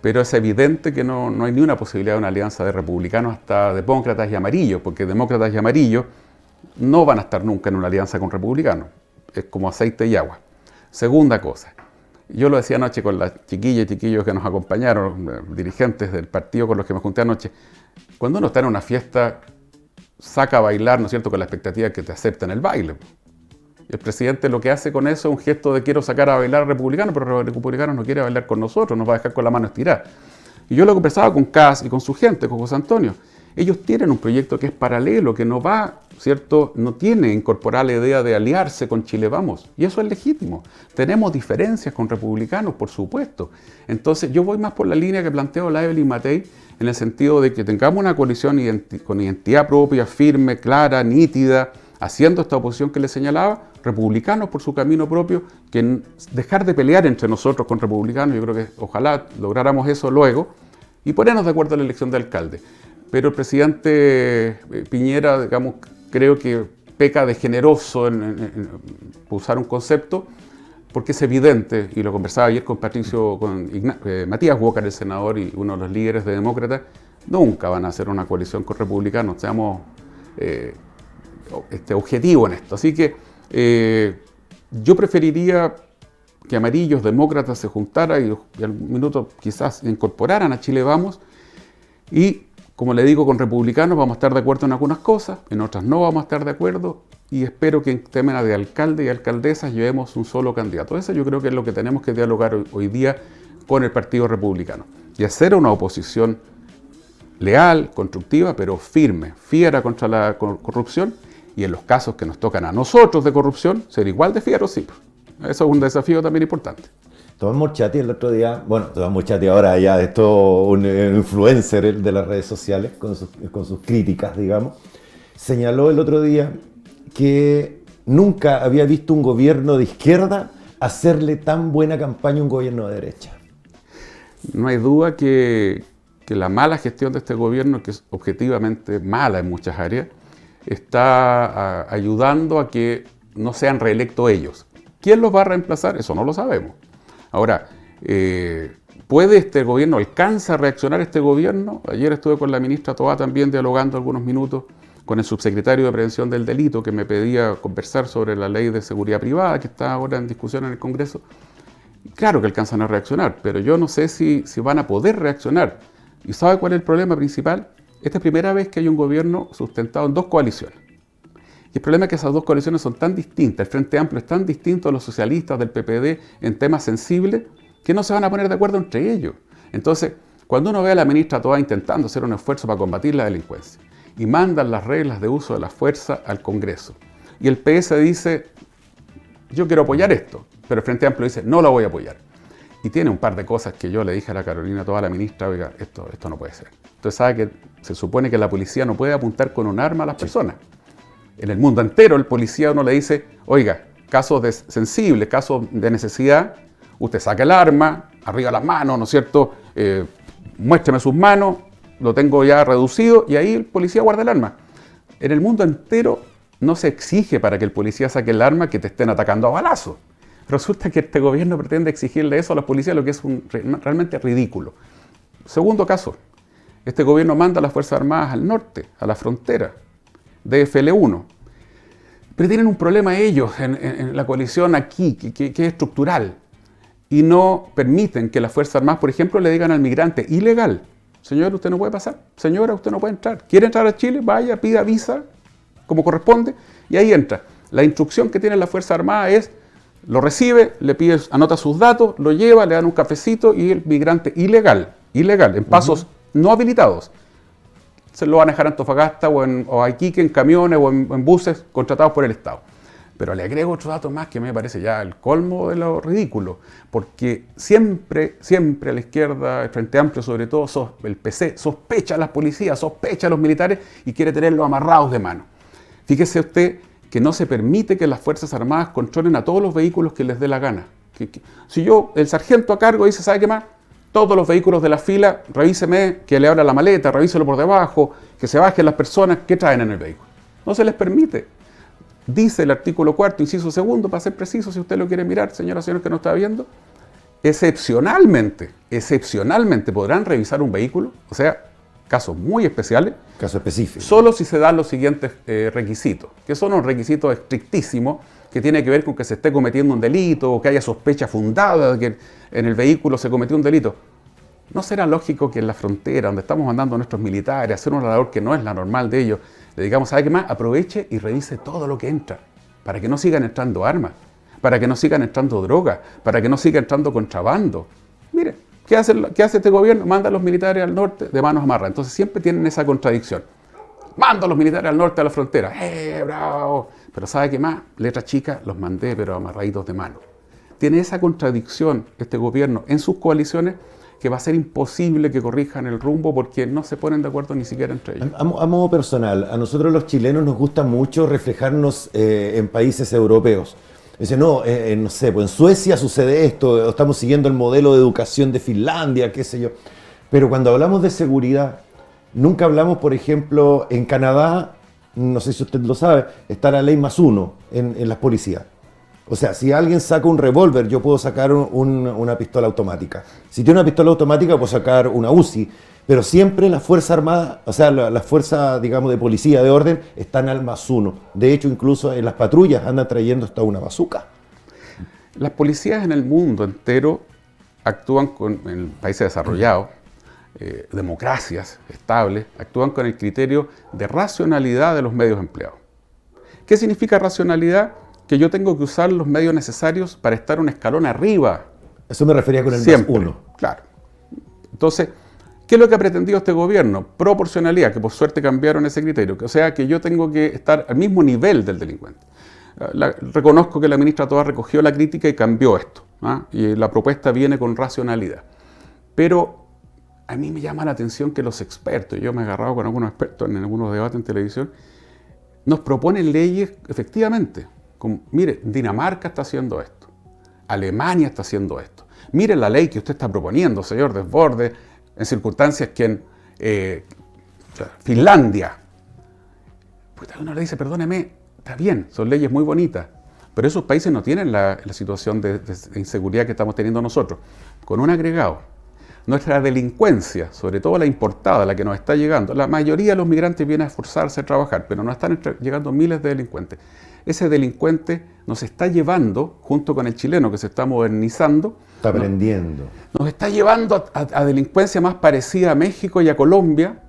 Pero es evidente que no hay ni una posibilidad de una alianza de republicanos hasta demócratas y amarillos, porque demócratas y amarillos no van a estar nunca en una alianza con republicanos. Es como aceite y agua. Segunda cosa, yo lo decía anoche con las chiquillas y chiquillos que nos acompañaron, dirigentes del partido con los que me junté anoche, cuando uno está en una fiesta, saca a bailar, ¿no es cierto?, con la expectativa de que te acepten el baile. El presidente lo que hace con eso es un gesto de quiero sacar a bailar republicanos, pero los republicanos no quiere bailar con nosotros, nos va a dejar con la mano estirada. Y yo lo conversaba con Kass y con su gente, con José Antonio. Ellos tienen un proyecto que es paralelo, que no va, ¿cierto?, no tiene incorporar la idea de aliarse con Chile Vamos. Y eso es legítimo. Tenemos diferencias con republicanos, por supuesto. Entonces yo voy más por la línea que planteó la Evelyn Matei, en el sentido de que tengamos una coalición con identidad propia, firme, clara, nítida, haciendo esta oposición que le señalaba, republicanos por su camino propio, que dejar de pelear entre nosotros con republicanos, yo creo que ojalá lográramos eso luego, y ponernos de acuerdo en la elección de alcalde. Pero el presidente Piñera, digamos, creo que peca de generoso en usar un concepto, porque es evidente, y lo conversaba ayer con Matías Walker, el senador y uno de los líderes de Demócratas, nunca van a hacer una coalición con republicanos, seamos objetivo en esto. Así que yo preferiría que amarillos, demócratas se juntaran y al minuto quizás incorporaran a Chile Vamos, y como le digo, con republicanos vamos a estar de acuerdo en algunas cosas, en otras no vamos a estar de acuerdo, y espero que en temas de alcalde y alcaldesas llevemos un solo candidato. Eso yo creo que es lo que tenemos que dialogar hoy día con el Partido Republicano, y hacer una oposición leal, constructiva, pero firme, fiera contra la corrupción, y en los casos que nos tocan a nosotros de corrupción, ser igual de fieros, sí. Eso es un desafío también importante. Tomás Morchatti el otro día, Tomás Morchatti ahora ya es todo un influencer de las redes sociales con sus críticas, digamos, señaló el otro día que nunca había visto un gobierno de izquierda hacerle tan buena campaña a un gobierno de derecha. No hay duda que la mala gestión de este gobierno, que es objetivamente mala en muchas áreas, está ayudando a que no sean reelectos ellos. ¿Quién los va a reemplazar? Eso no lo sabemos. Ahora, ¿puede este gobierno, alcanza a reaccionar este gobierno? Ayer estuve con la ministra Toá también dialogando algunos minutos con el subsecretario de Prevención del Delito, que me pedía conversar sobre la ley de seguridad privada, que está ahora en discusión en el Congreso. Claro que alcanzan a reaccionar, pero yo no sé si van a poder reaccionar. ¿Y sabe cuál es el problema principal? Esta es la primera vez que hay un gobierno sustentado en dos coaliciones. Y el problema es que esas dos coaliciones son tan distintas, el Frente Amplio es tan distinto a los socialistas del PPD en temas sensibles, que no se van a poner de acuerdo entre ellos. Entonces, cuando uno ve a la ministra Toá intentando hacer un esfuerzo para combatir la delincuencia, y mandan las reglas de uso de la fuerza al Congreso, y el PS dice, yo quiero apoyar esto, pero el Frente Amplio dice, no lo voy a apoyar. Y tiene un par de cosas que yo le dije a la Carolina Toá, a la ministra, oiga, esto no puede ser. Entonces sabe que se supone que la policía no puede apuntar con un arma a las personas. En el mundo entero el policía uno le dice, oiga, casos sensibles, casos de necesidad, usted saca el arma, arriba las manos, ¿no es cierto? Muéstreme sus manos, lo tengo ya reducido, y ahí el policía guarda el arma. En el mundo entero no se exige para que el policía saque el arma que te estén atacando a balazos. Resulta que este gobierno pretende exigirle eso a los policías, lo que es realmente ridículo. Segundo caso, este gobierno manda a las Fuerzas Armadas al norte, a la frontera, de FL1. Pero tienen un problema ellos en la coalición aquí, que es estructural. Y no permiten que las Fuerzas Armadas, por ejemplo, le digan al migrante ilegal, señor, usted no puede pasar, señora, usted no puede entrar. ¿Quiere entrar a Chile? Vaya, pida visa, como corresponde, y ahí entra. La instrucción que tiene la Fuerza Armada es, lo recibe, le pide, anota sus datos, lo lleva, le dan un cafecito, y el migrante ilegal, en pasos no habilitados, se lo van a dejar en Antofagasta o a Iquique en camiones o en buses contratados por el Estado. Pero le agrego otro dato más que me parece ya el colmo de lo ridículo, porque siempre a la izquierda, el Frente Amplio sobre todo, el PC, sospecha a las policías, sospecha a los militares y quiere tenerlos amarrados de mano. Fíjese usted que no se permite que las Fuerzas Armadas controlen a todos los vehículos que les dé la gana. Si el sargento a cargo dice, ¿sabe qué más? Todos los vehículos de la fila, revíseme, que le abra la maleta, revíselo por debajo, que se bajen las personas que traen en el vehículo. No se les permite. dice el artículo 4º, inciso 2, para ser preciso, si usted lo quiere mirar, señora que nos está viendo, excepcionalmente podrán revisar un vehículo, o sea, casos muy especiales, Caso específico. solo si se dan los siguientes requisitos, que son unos requisitos estrictísimos, que tiene que ver con que se esté cometiendo un delito o que haya sospecha fundada de que en el vehículo se cometió un delito. ¿No será lógico que en la frontera, donde estamos mandando a nuestros militares a hacer una labor que no es la normal de ellos, le digamos, ¿sabe qué más? Aproveche y revise todo lo que entra, para que no sigan entrando armas, para que no sigan entrando drogas, para que no siga entrando contrabando? Mire, ¿qué hace este gobierno? Manda a los militares al norte de manos amarradas. Entonces siempre tienen esa contradicción. Mando a los militares al norte a la frontera. ¡Bravo! Pero ¿sabe qué más? Letra chica, los mandé, pero amarraditos de mano. Tiene esa contradicción este gobierno en sus coaliciones, que va a ser imposible que corrijan el rumbo porque no se ponen de acuerdo ni siquiera entre ellos. A modo personal, a nosotros los chilenos nos gusta mucho reflejarnos en países europeos. Dice, no sé, pues en Suecia sucede esto, estamos siguiendo el modelo de educación de Finlandia, qué sé yo. Pero cuando hablamos de seguridad, nunca hablamos, por ejemplo, en Canadá, no sé si usted lo sabe, está la ley +1 en las policías. O sea, si alguien saca un revólver, yo puedo sacar una pistola automática. Si tiene una pistola automática, puedo sacar una UCI. Pero siempre las Fuerzas Armadas, o sea, las fuerzas, digamos, de policía, de orden, están al +1. De hecho, incluso en las patrullas andan trayendo hasta una bazooka. Las policías en el mundo entero actúan en países desarrollados, democracias estables, actúan con el criterio de racionalidad de los medios empleados. ¿Qué significa racionalidad? Que yo tengo que usar los medios necesarios para estar un escalón arriba. Eso me refería con el Siempre, +1. claro. Entonces, ¿qué es lo que ha pretendido este gobierno? Proporcionalidad, que por suerte cambiaron ese criterio. O sea, que yo tengo que estar al mismo nivel del delincuente. Reconozco que la ministra Toá recogió la crítica y cambió esto. Y la propuesta viene con racionalidad. Pero a mí me llama la atención que los expertos, yo me he agarrado con algunos expertos en algunos debates en televisión, nos proponen leyes, efectivamente, como, mire, Dinamarca está haciendo esto, Alemania está haciendo esto. Mire la ley que usted está proponiendo, señor Desbordes, en circunstancias que en Finlandia. Pues uno le dice, perdóneme, está bien, son leyes muy bonitas, pero esos países no tienen la situación de inseguridad que estamos teniendo nosotros. Con un agregado, nuestra delincuencia, sobre todo la importada, la que nos está llegando, la mayoría de los migrantes vienen a esforzarse a trabajar, pero nos están llegando miles de delincuentes. Ese delincuente nos está llevando, junto con el chileno que se está modernizando, Está aprendiendo. nos está llevando a delincuencia más parecida a México y a Colombia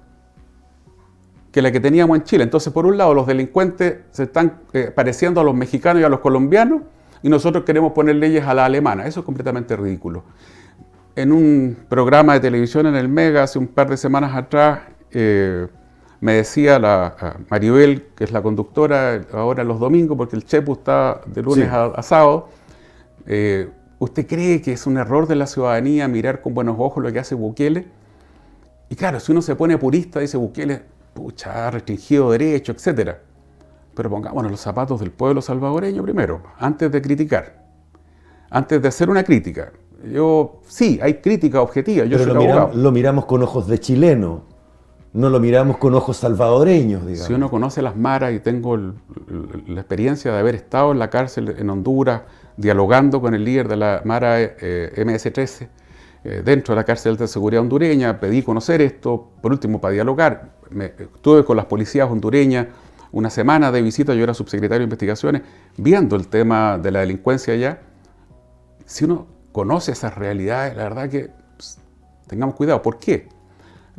que la que teníamos en Chile. Entonces, por un lado, los delincuentes se están pareciendo a los mexicanos y a los colombianos, y nosotros queremos poner leyes a la alemana. Eso es completamente ridículo. En un programa de televisión en el Mega, hace un par de semanas atrás, me decía Maribel, que es la conductora ahora los domingos, porque el Chepu está de lunes a sábado, ¿usted cree que es un error de la ciudadanía mirar con buenos ojos lo que hace Bukele? Y claro, si uno se pone purista, dice Bukele, pucha, ha restringido derechos, etc. Pero pongámonos los zapatos del pueblo salvadoreño primero, antes de criticar, antes de hacer una crítica. Sí, hay crítica objetiva, yo soy abogado. Lo miramos con ojos de chileno, no lo miramos con ojos salvadoreños, digamos. Si uno conoce las maras y tengo la experiencia de haber estado en la cárcel en Honduras, dialogando con el líder de la mara MS-13, dentro de la cárcel de alta seguridad hondureña, pedí conocer esto, por último para dialogar, estuve con las policías hondureñas una semana de visita, yo era subsecretario de investigaciones, viendo el tema de la delincuencia allá. Si uno conoce esas realidades, la verdad que tengamos cuidado. ¿Por qué?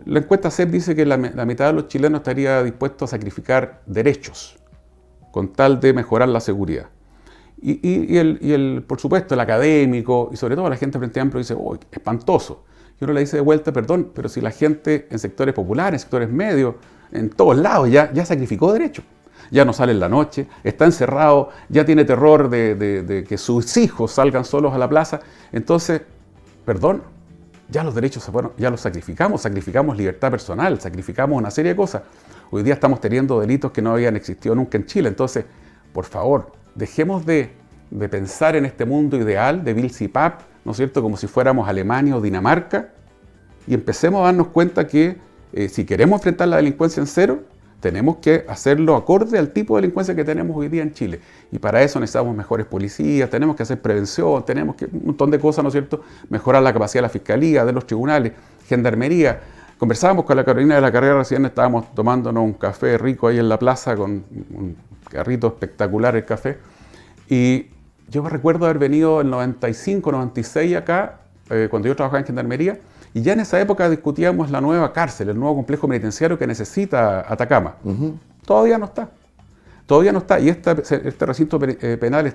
La encuesta CEP dice que la mitad de los chilenos estaría dispuesto a sacrificar derechos con tal de mejorar la seguridad. Y por supuesto, el académico y sobre todo la gente frente amplio dice, ¡uy, espantoso! Y uno le dice de vuelta, perdón, pero si la gente en sectores populares, en sectores medios, en todos lados ya sacrificó derechos. Ya no sale en la noche, está encerrado, ya tiene terror de que sus hijos salgan solos a la plaza. Entonces, perdón, ya los derechos se fueron, ya los sacrificamos libertad personal, sacrificamos una serie de cosas. Hoy día estamos teniendo delitos que no habían existido nunca en Chile. Entonces, por favor, dejemos de pensar en este mundo ideal de Bill Zipap, ¿no es cierto?, como si fuéramos Alemania o Dinamarca, y empecemos a darnos cuenta que si queremos enfrentar la delincuencia en cero, tenemos que hacerlo acorde al tipo de delincuencia que tenemos hoy día en Chile. Y para eso necesitamos mejores policías, tenemos que hacer prevención, tenemos que un montón de cosas, ¿no es cierto? Mejorar la capacidad de la fiscalía, de los tribunales, gendarmería. Conversábamos con la Carolina de la Carrera, recién estábamos tomándonos un café rico ahí en la plaza con un carrito espectacular el café. Y yo me recuerdo haber venido en 95, 96 acá, cuando yo trabajaba en gendarmería, y ya en esa época discutíamos la nueva cárcel, el nuevo complejo penitenciario que necesita Atacama. Todavía no está. Todavía no está. Y este recinto penal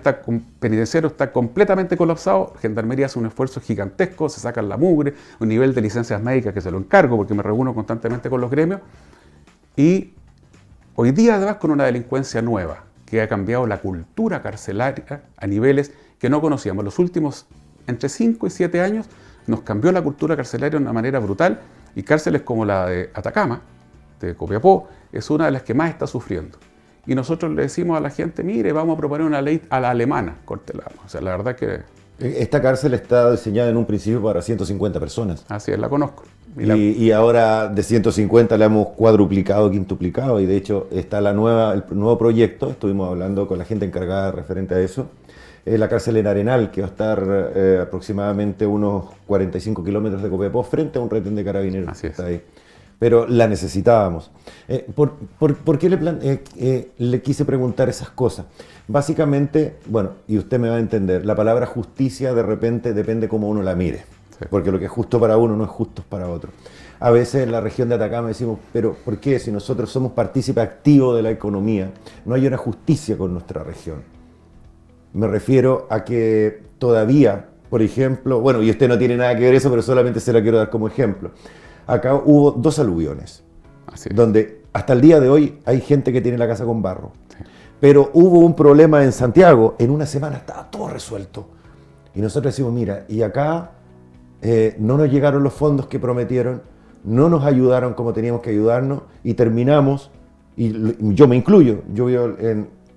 penitenciario está completamente colapsado. Gendarmería hace un esfuerzo gigantesco, se sacan la mugre, un nivel de licencias médicas que se lo encargo porque me reúno constantemente con los gremios. Y hoy día además con una delincuencia nueva que ha cambiado la cultura carcelaria a niveles que no conocíamos. Los últimos entre 5 y 7 años nos cambió la cultura carcelaria de una manera brutal y cárceles como la de Atacama, de Copiapó, es una de las que más está sufriendo. Y nosotros le decimos a la gente, mire, vamos a proponer una ley a la alemana, córtela. O sea, la verdad que... Esta cárcel está diseñada en un principio para 150 personas. Así es, la conozco. Y ahora de 150 la hemos cuadruplicado, quintuplicado, y de hecho está el nuevo proyecto, estuvimos hablando con la gente encargada referente a eso, la cárcel en Arenal, que va a estar aproximadamente unos 45 kilómetros de Copiapó, frente a un retén de carabineros. Así es. Está ahí. Pero la necesitábamos. ¿Por qué le quise preguntar esas cosas? Básicamente, bueno, y usted me va a entender, la palabra justicia de repente depende cómo uno la mire, sí. Porque lo que es justo para uno no es justo para otro. A veces en la región de Atacama decimos, pero ¿por qué? Si nosotros somos partícipes activos de la economía, no hay una justicia con nuestra región. Me refiero a que todavía, por ejemplo, bueno, y usted no tiene nada que ver eso, pero solamente se la quiero dar como ejemplo. Acá hubo 2 aluviones, donde hasta el día de hoy hay gente que tiene la casa con barro. Sí. Pero hubo un problema en Santiago, en una semana estaba todo resuelto. Y nosotros decimos, mira, y acá no nos llegaron los fondos que prometieron, no nos ayudaron como teníamos que ayudarnos, y terminamos, y yo me incluyo, yo vivo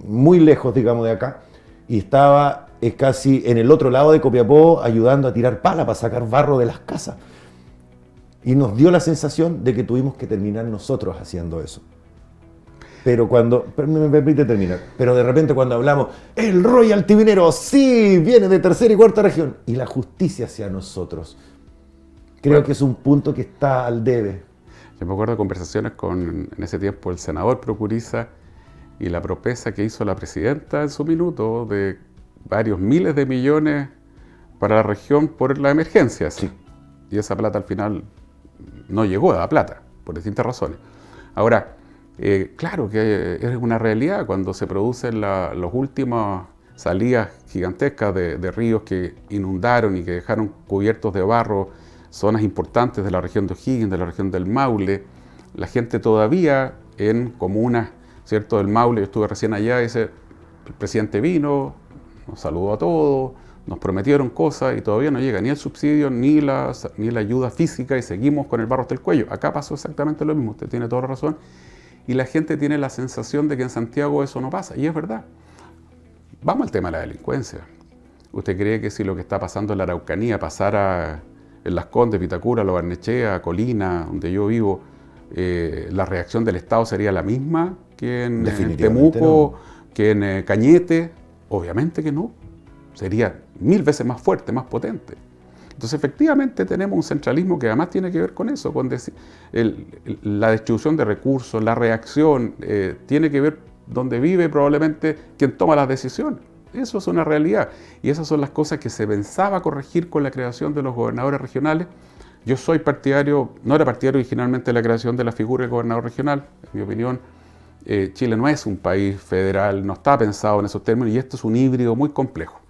muy lejos, digamos, de acá, y estaba casi en el otro lado de Copiapó ayudando a tirar pala para sacar barro de las casas. Y nos dio la sensación de que tuvimos que terminar nosotros haciendo eso. Pero me permite terminar, pero de repente cuando hablamos, el royalty minero, sí, viene de tercera y cuarta región, y la justicia hacia nosotros. Creo que es un punto que está al debe. Yo me acuerdo de conversaciones con, en ese tiempo, el senador Procuriza y la promesa que hizo la presidenta en su minuto de varios miles de millones para la región por las emergencias. Sí. Y esa plata al final no llegó a la plata, por distintas razones. Ahora, claro que es una realidad cuando se producen las últimas salidas gigantescas de ríos que inundaron y que dejaron cubiertos de barro zonas importantes de la región de O'Higgins, de la región del Maule. La gente todavía en comunas, ¿cierto?, del Maule, yo estuve recién allá, el presidente vino, nos saludó a todos, nos prometieron cosas y todavía no llega ni el subsidio ni la ayuda física y seguimos con el barro hasta el cuello. Acá pasó exactamente lo mismo, usted tiene toda la razón. Y la gente tiene la sensación de que en Santiago eso no pasa, y es verdad. Vamos al tema de la delincuencia. ¿Usted cree que si lo que está pasando en la Araucanía pasara en Las Condes, Vitacura, Lo Barnechea, Colina, donde yo vivo, la reacción del Estado sería la misma que en Temuco, no, que en Cañete? Obviamente que no. Sería 1000 veces más fuerte, más potente. Entonces, efectivamente, tenemos un centralismo que además tiene que ver con eso, con la distribución de recursos, la reacción, tiene que ver donde vive probablemente quien toma las decisiones. Eso es una realidad. Y esas son las cosas que se pensaba corregir con la creación de los gobernadores regionales. Yo soy partidario, no era partidario originalmente de la creación de la figura del gobernador regional. En mi opinión, Chile no es un país federal, no está pensado en esos términos, y esto es un híbrido muy complejo.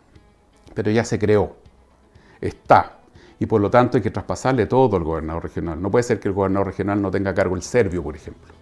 Pero ya se creó, está. Y por lo tanto hay que traspasarle todo al gobernador regional. No puede ser que el gobernador regional no tenga a cargo el Servio, por ejemplo.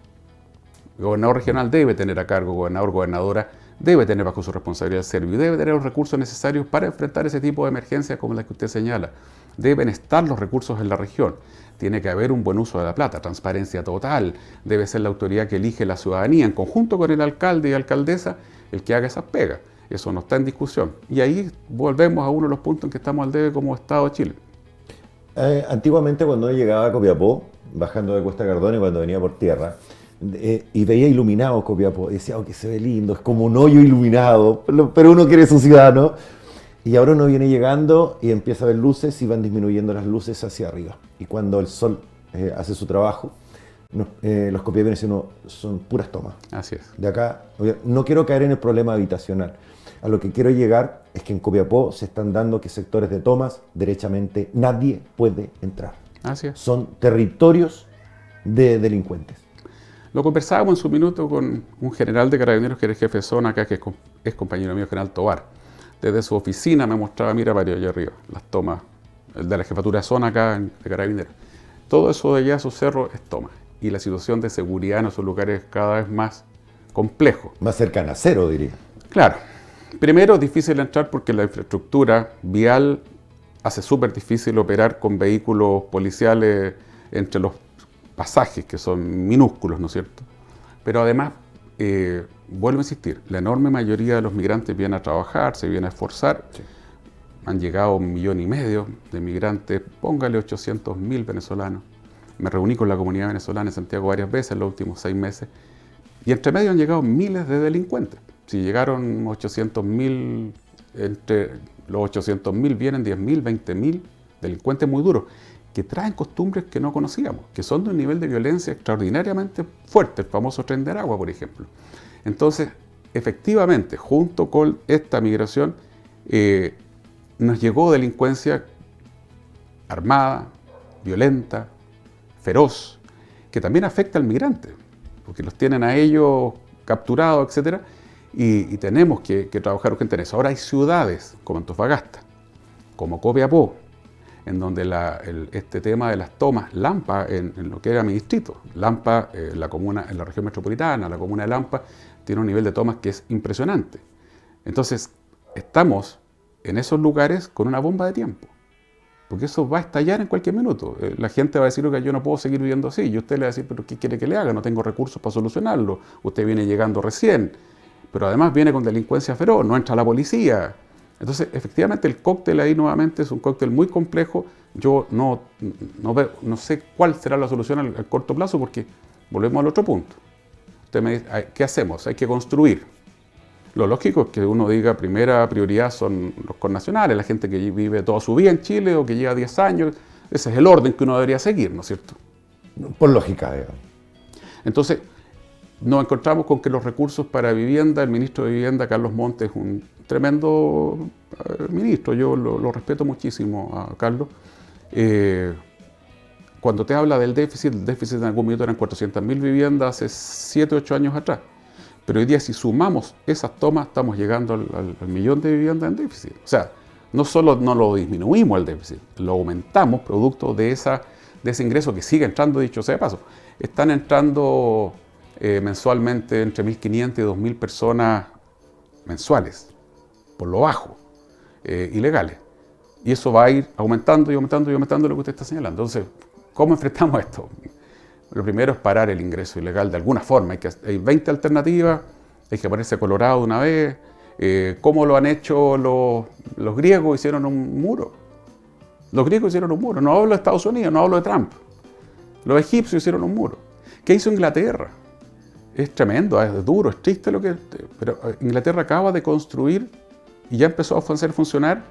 El gobernador regional debe tener a cargo, gobernador, gobernadora, debe tener bajo su responsabilidad el Servio y debe tener los recursos necesarios para enfrentar ese tipo de emergencias como las que usted señala. Deben estar los recursos en la región. Tiene que haber un buen uso de la plata, transparencia total. Debe ser la autoridad que elige la ciudadanía, en conjunto con el alcalde y alcaldesa, el que haga esas pegas. Eso no está en discusión. Y ahí volvemos a uno de los puntos en que estamos al debe como Estado de Chile. Antiguamente, cuando yo llegaba a Copiapó, bajando de Cuesta Cardona y cuando venía por tierra, y veía iluminado Copiapó, y decía, oh, que se ve lindo, es como un hoyo iluminado, pero uno quiere su ciudad, ¿no? Y ahora uno viene llegando y empieza a ver luces y van disminuyendo las luces hacia arriba. Y cuando el sol hace su trabajo, los copiapenes son puras tomas. Así es. De acá, no quiero caer en el problema habitacional. A lo que quiero llegar es que en Copiapó se están dando que sectores de tomas, derechamente nadie puede entrar. Así es. Son territorios de delincuentes. Lo conversábamos en su minuto con un general de carabineros que era el jefe de zona acá, que es compañero mío, general Tobar. Desde su oficina me mostraba, mira Mario, allá arriba, las tomas, el de la jefatura de zona acá de carabineros. Todo eso de allá, esos cerros, es toma. Y la situación de seguridad en esos lugares es cada vez más complejo. Más cercana a cero, diría. Claro. Primero, es difícil entrar porque la infraestructura vial hace súper difícil operar con vehículos policiales entre los pasajes, que son minúsculos, ¿no es cierto? Pero además, vuelvo a insistir, la enorme mayoría de los migrantes vienen a trabajar, se vienen a esforzar. Sí. Han llegado 1,5 millones de migrantes, póngale 800.000 venezolanos. Me reuní con la comunidad venezolana en Santiago varias veces en los últimos 6 meses. Y entre medio han llegado miles de delincuentes. Si llegaron 800.000, entre los 800.000 vienen 10.000, 20.000 delincuentes muy duros, que traen costumbres que no conocíamos, que son de un nivel de violencia extraordinariamente fuerte, el famoso Tren de Aragua, por ejemplo. Entonces, efectivamente, junto con esta migración, nos llegó delincuencia armada, violenta, feroz, que también afecta al migrante, porque los tienen a ellos capturados, etc. Y tenemos que trabajar urgente en eso. Ahora hay ciudades como Antofagasta, como Copiapó, en donde este tema de las tomas, Lampa, en lo que era mi distrito, Lampa, la comuna, en la región metropolitana, la comuna de Lampa, tiene un nivel de tomas que es impresionante. Entonces, estamos en esos lugares con una bomba de tiempo, porque eso va a estallar en cualquier minuto. La gente va a decir que yo no puedo seguir viviendo así, y usted le va a decir, pero ¿qué quiere que le haga? No tengo recursos para solucionarlo, usted viene llegando recién, pero además viene con delincuencia feroz, no entra la policía. Entonces, efectivamente, el cóctel ahí nuevamente es un cóctel muy complejo. Yo no sé cuál será la solución al corto plazo, porque volvemos al otro punto. Usted me dice, ¿qué hacemos? Hay que construir. Lo lógico es que uno diga, primera prioridad son los connacionales, la gente que vive toda su vida en Chile o que lleva 10 años. Ese es el orden que uno debería seguir, ¿no es cierto? Por lógica, digamos. Entonces, nos encontramos con que los recursos para vivienda, el ministro de Vivienda, Carlos Montes, es un tremendo ministro, yo lo respeto muchísimo a Carlos. Cuando te habla del déficit, el déficit en algún minuto eran 400.000 viviendas hace 7, 8 años atrás. Pero hoy día, si sumamos esas tomas, estamos llegando al 1.000.000 de viviendas en déficit. O sea, no solo no lo disminuimos el déficit, lo aumentamos producto de ese ingreso que sigue entrando, dicho sea de paso. Están entrando mensualmente entre 1.500 y 2.000 personas mensuales, por lo bajo, ilegales. Y eso va a ir aumentando y aumentando y aumentando lo que usted está señalando. Entonces, ¿cómo enfrentamos esto? Lo primero es parar el ingreso ilegal de alguna forma. Hay 20 alternativas, hay que ponerse colorado de una vez. ¿Cómo lo han hecho los griegos? Hicieron un muro. Los griegos hicieron un muro. No hablo de Estados Unidos, no hablo de Trump. Los egipcios hicieron un muro. ¿Qué hizo Inglaterra? Es tremendo, es duro, es triste lo que... Pero Inglaterra acaba de construir y ya empezó a hacer funcionar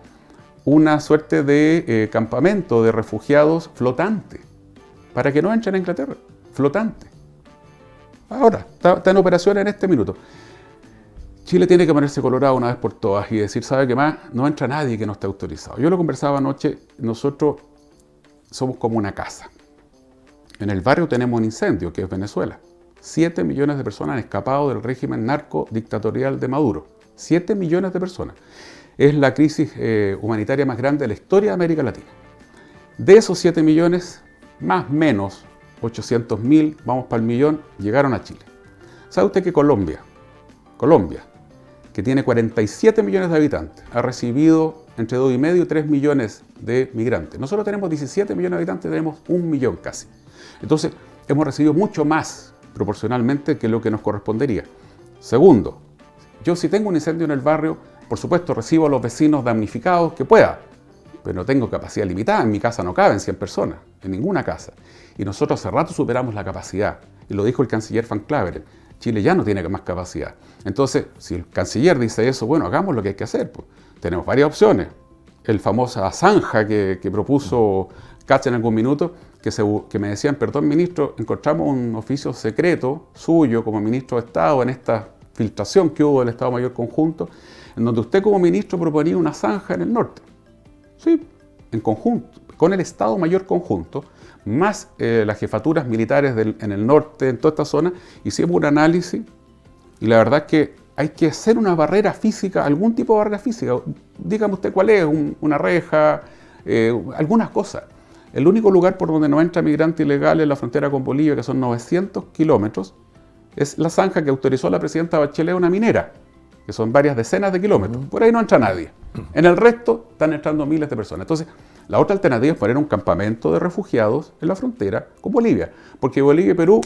una suerte de campamento de refugiados flotante para que no entren a Inglaterra, flotante. Ahora, está en operación en este minuto. Chile tiene que ponerse colorado una vez por todas y decir, ¿sabe qué más? No entra nadie que no esté autorizado. Yo lo conversaba anoche, nosotros somos como una casa. En el barrio tenemos un incendio, que es Venezuela. 7 millones de personas han escapado del régimen narco-dictatorial de Maduro. 7 millones de personas. Es la crisis humanitaria más grande de la historia de América Latina. De esos 7 millones, más o menos 800.000, vamos para el millón, llegaron a Chile. ¿Sabe usted que Colombia, que tiene 47 millones de habitantes, ha recibido entre 2,5 y 3 millones de migrantes? Nosotros tenemos 17 millones de habitantes, tenemos 1 millón casi. Entonces, hemos recibido mucho más proporcionalmente que lo que nos correspondería. Segundo, yo si tengo un incendio en el barrio, por supuesto recibo a los vecinos damnificados que pueda, pero no tengo capacidad limitada, en mi casa no caben 100 personas, en ninguna casa. Y nosotros hace rato superamos la capacidad. y lo dijo el canciller Van Claveren, Chile ya no tiene más capacidad. Entonces, si el canciller dice eso, bueno, hagamos lo que hay que hacer. Pues. Tenemos varias opciones. El famosa zanja que propuso Katz en algún minuto, que me decían, perdón ministro, encontramos un oficio secreto suyo como ministro de Estado en esta filtración que hubo del Estado Mayor Conjunto, en donde usted como ministro proponía una zanja en el norte. Sí, en conjunto, con el Estado Mayor Conjunto, más las jefaturas militares en el norte, en toda esta zona, hicimos un análisis y la verdad es que hay que hacer una barrera física, algún tipo de barrera física. Dígame usted cuál es, una reja, algunas cosas. El único lugar por donde no entra migrante ilegal en la frontera con Bolivia, que son 900 kilómetros, es la zanja que autorizó la presidenta Bachelet, una minera, que son varias decenas de kilómetros. Por ahí no entra nadie. En el resto están entrando miles de personas. Entonces, la otra alternativa es poner un campamento de refugiados en la frontera con Bolivia, porque Bolivia y Perú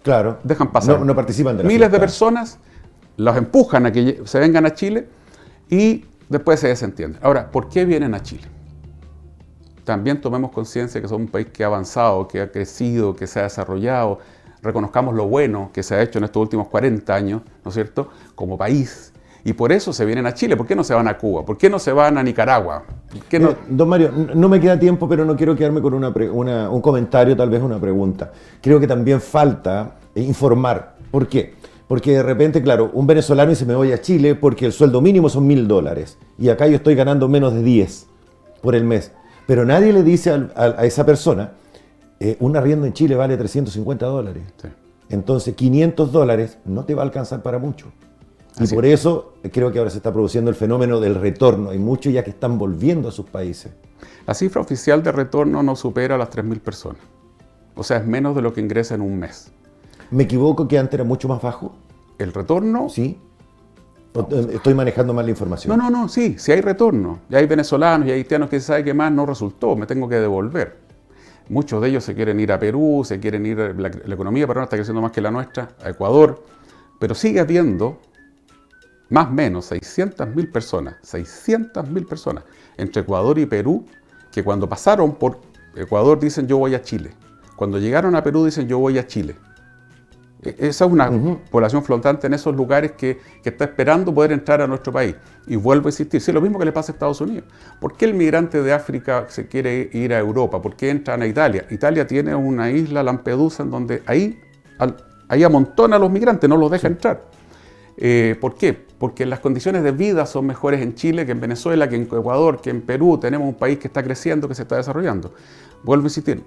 claro, dejan pasar no participan de la miles de fiesta. personas, los empujan a que se vengan a Chile y después se desentienden. Ahora, ¿por qué vienen a Chile? También tomemos conciencia que somos un país que ha avanzado, que ha crecido, que se ha desarrollado. Reconozcamos lo bueno que se ha hecho en estos últimos 40 años, ¿no es cierto?, como país. Y por eso se vienen a Chile. ¿Por qué no se van a Cuba? ¿Por qué no se van a Nicaragua? ¿Por qué no? Don Mario, no me queda tiempo, pero no quiero quedarme con un comentario, tal vez una pregunta. Creo que también falta informar. ¿Por qué? Porque de repente, claro, un venezolano dice me voy a Chile porque el sueldo mínimo son $1.000 y acá yo estoy ganando menos de 10 por el mes. Pero nadie le dice a esa persona, un arriendo en Chile vale $350. Sí. Entonces, $500 no te va a alcanzar para mucho. Y Así por eso creo que ahora se está produciendo el fenómeno del retorno. Hay muchos ya que están volviendo a sus países. La cifra oficial de retorno no supera las 3.000 personas. O sea, es menos de lo que ingresa en un mes. ¿Me equivoco que antes era mucho más bajo? El retorno... ¿Sí? ¿Estoy manejando mal la información? No, sí hay retorno. Ya hay venezolanos y haitianos que saben que más no resultó, me tengo que devolver. Muchos de ellos se quieren ir a Perú, se quieren ir, la economía peruana está creciendo más que la nuestra, a Ecuador, pero sigue habiendo más o menos 600.000 personas entre Ecuador y Perú, que cuando pasaron por Ecuador dicen yo voy a Chile. Cuando llegaron a Perú dicen yo voy a Chile. Esa es una población flotante en esos lugares que está esperando poder entrar a nuestro país. Y vuelvo a insistir, sí, es lo mismo que le pasa a Estados Unidos. ¿Por qué el migrante de África se quiere ir a Europa? ¿Por qué entran a Italia? Italia tiene una isla, Lampedusa, en donde ahí amontona a los migrantes, no los deja entrar. ¿Por qué? Porque las condiciones de vida son mejores en Chile que en Venezuela, que en Ecuador, que en Perú. Tenemos un país que está creciendo, que se está desarrollando. Vuelvo a insistir.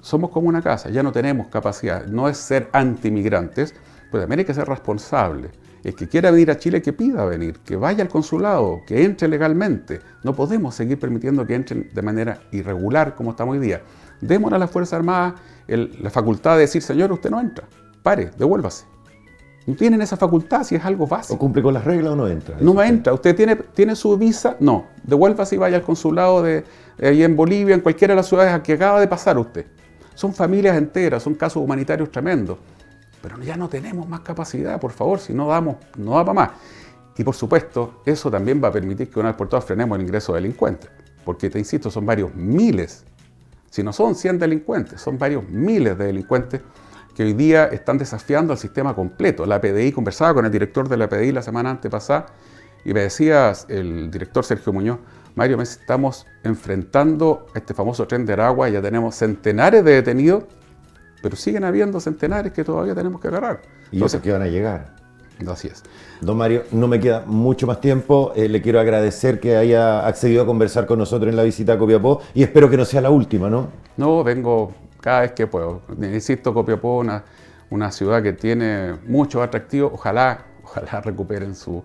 Somos como una casa, ya no tenemos capacidad. No es ser antimigrantes, pero también hay que ser responsable. El que quiera venir a Chile, que pida venir, que vaya al consulado, que entre legalmente. No podemos seguir permitiendo que entren de manera irregular como estamos hoy día. Démosle a las Fuerzas Armadas la facultad de decir, señor, usted no entra, pare, devuélvase. No tienen esa facultad si es algo básico. ¿O cumple con las reglas o no entra? No me entra. ¿Usted tiene su visa? No. Devuélvase y vaya al consulado de ahí en Bolivia, en cualquiera de las ciudades a que acaba de pasar usted. Son familias enteras, son casos humanitarios tremendos. Pero ya no tenemos más capacidad, por favor, si no da para más. Y por supuesto, eso también va a permitir que una vez por todas frenemos el ingreso de delincuentes. Porque te insisto, son varios miles, si no son 100 delincuentes, son varios miles de delincuentes que hoy día están desafiando al sistema completo. La PDI, conversaba con el director de la PDI la semana antepasada y me decía el director Sergio Muñoz, Mario, estamos enfrentando este famoso tren de Aragua, ya tenemos centenares de detenidos, pero siguen habiendo centenares que todavía tenemos que agarrar. Y esos que van a llegar. Así es. Don Mario, no me queda mucho más tiempo. Le quiero agradecer que haya accedido a conversar con nosotros en la visita a Copiapó y espero que no sea la última, ¿no? No, vengo cada vez que puedo. Insisto, Copiapó, una ciudad que tiene muchos atractivos. Ojalá recuperen su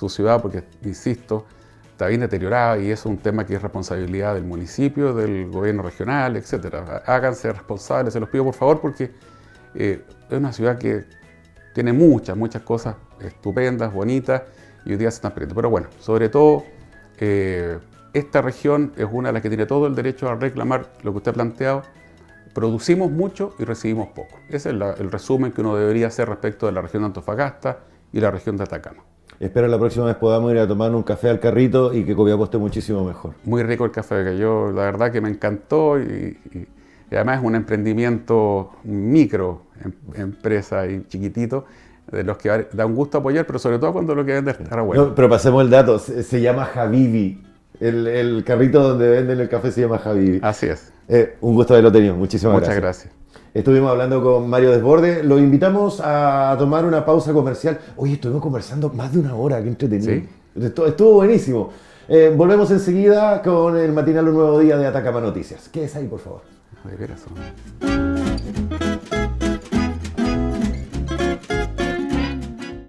ciudad porque, insisto, está bien deteriorada y eso es un tema que es responsabilidad del municipio, del gobierno regional, etc. Háganse responsables, se los pido por favor, porque es una ciudad que tiene muchas cosas estupendas, bonitas, y hoy día se están perdiendo. Pero bueno, sobre todo, esta región es una de las que tiene todo el derecho a reclamar lo que usted ha planteado. Producimos mucho y recibimos poco. Ese es el resumen que uno debería hacer respecto de la región de Antofagasta y la región de Atacama. Espero la próxima vez podamos ir a tomar un café al Carrito y que Copiapó esté muchísimo mejor. Muy rico el café, que yo la verdad que me encantó y además es un emprendimiento micro empresa y chiquitito, de los que da un gusto apoyar, pero sobre todo cuando lo que venden está bueno. No, pero pasemos el dato, se llama Habibi. El carrito donde venden el café se llama Habibi. Así es. Un gusto haberlo tenido, muchísimas Muchas gracias. Estuvimos hablando con Mario Desbordes, lo invitamos a tomar una pausa comercial. Oye, estuvimos conversando más de una hora, qué entretenido. ¿Sí? Estuvo buenísimo. Volvemos enseguida con el matinal Un Nuevo Día de Atacama Noticias. Quédese ahí, por favor. De veras.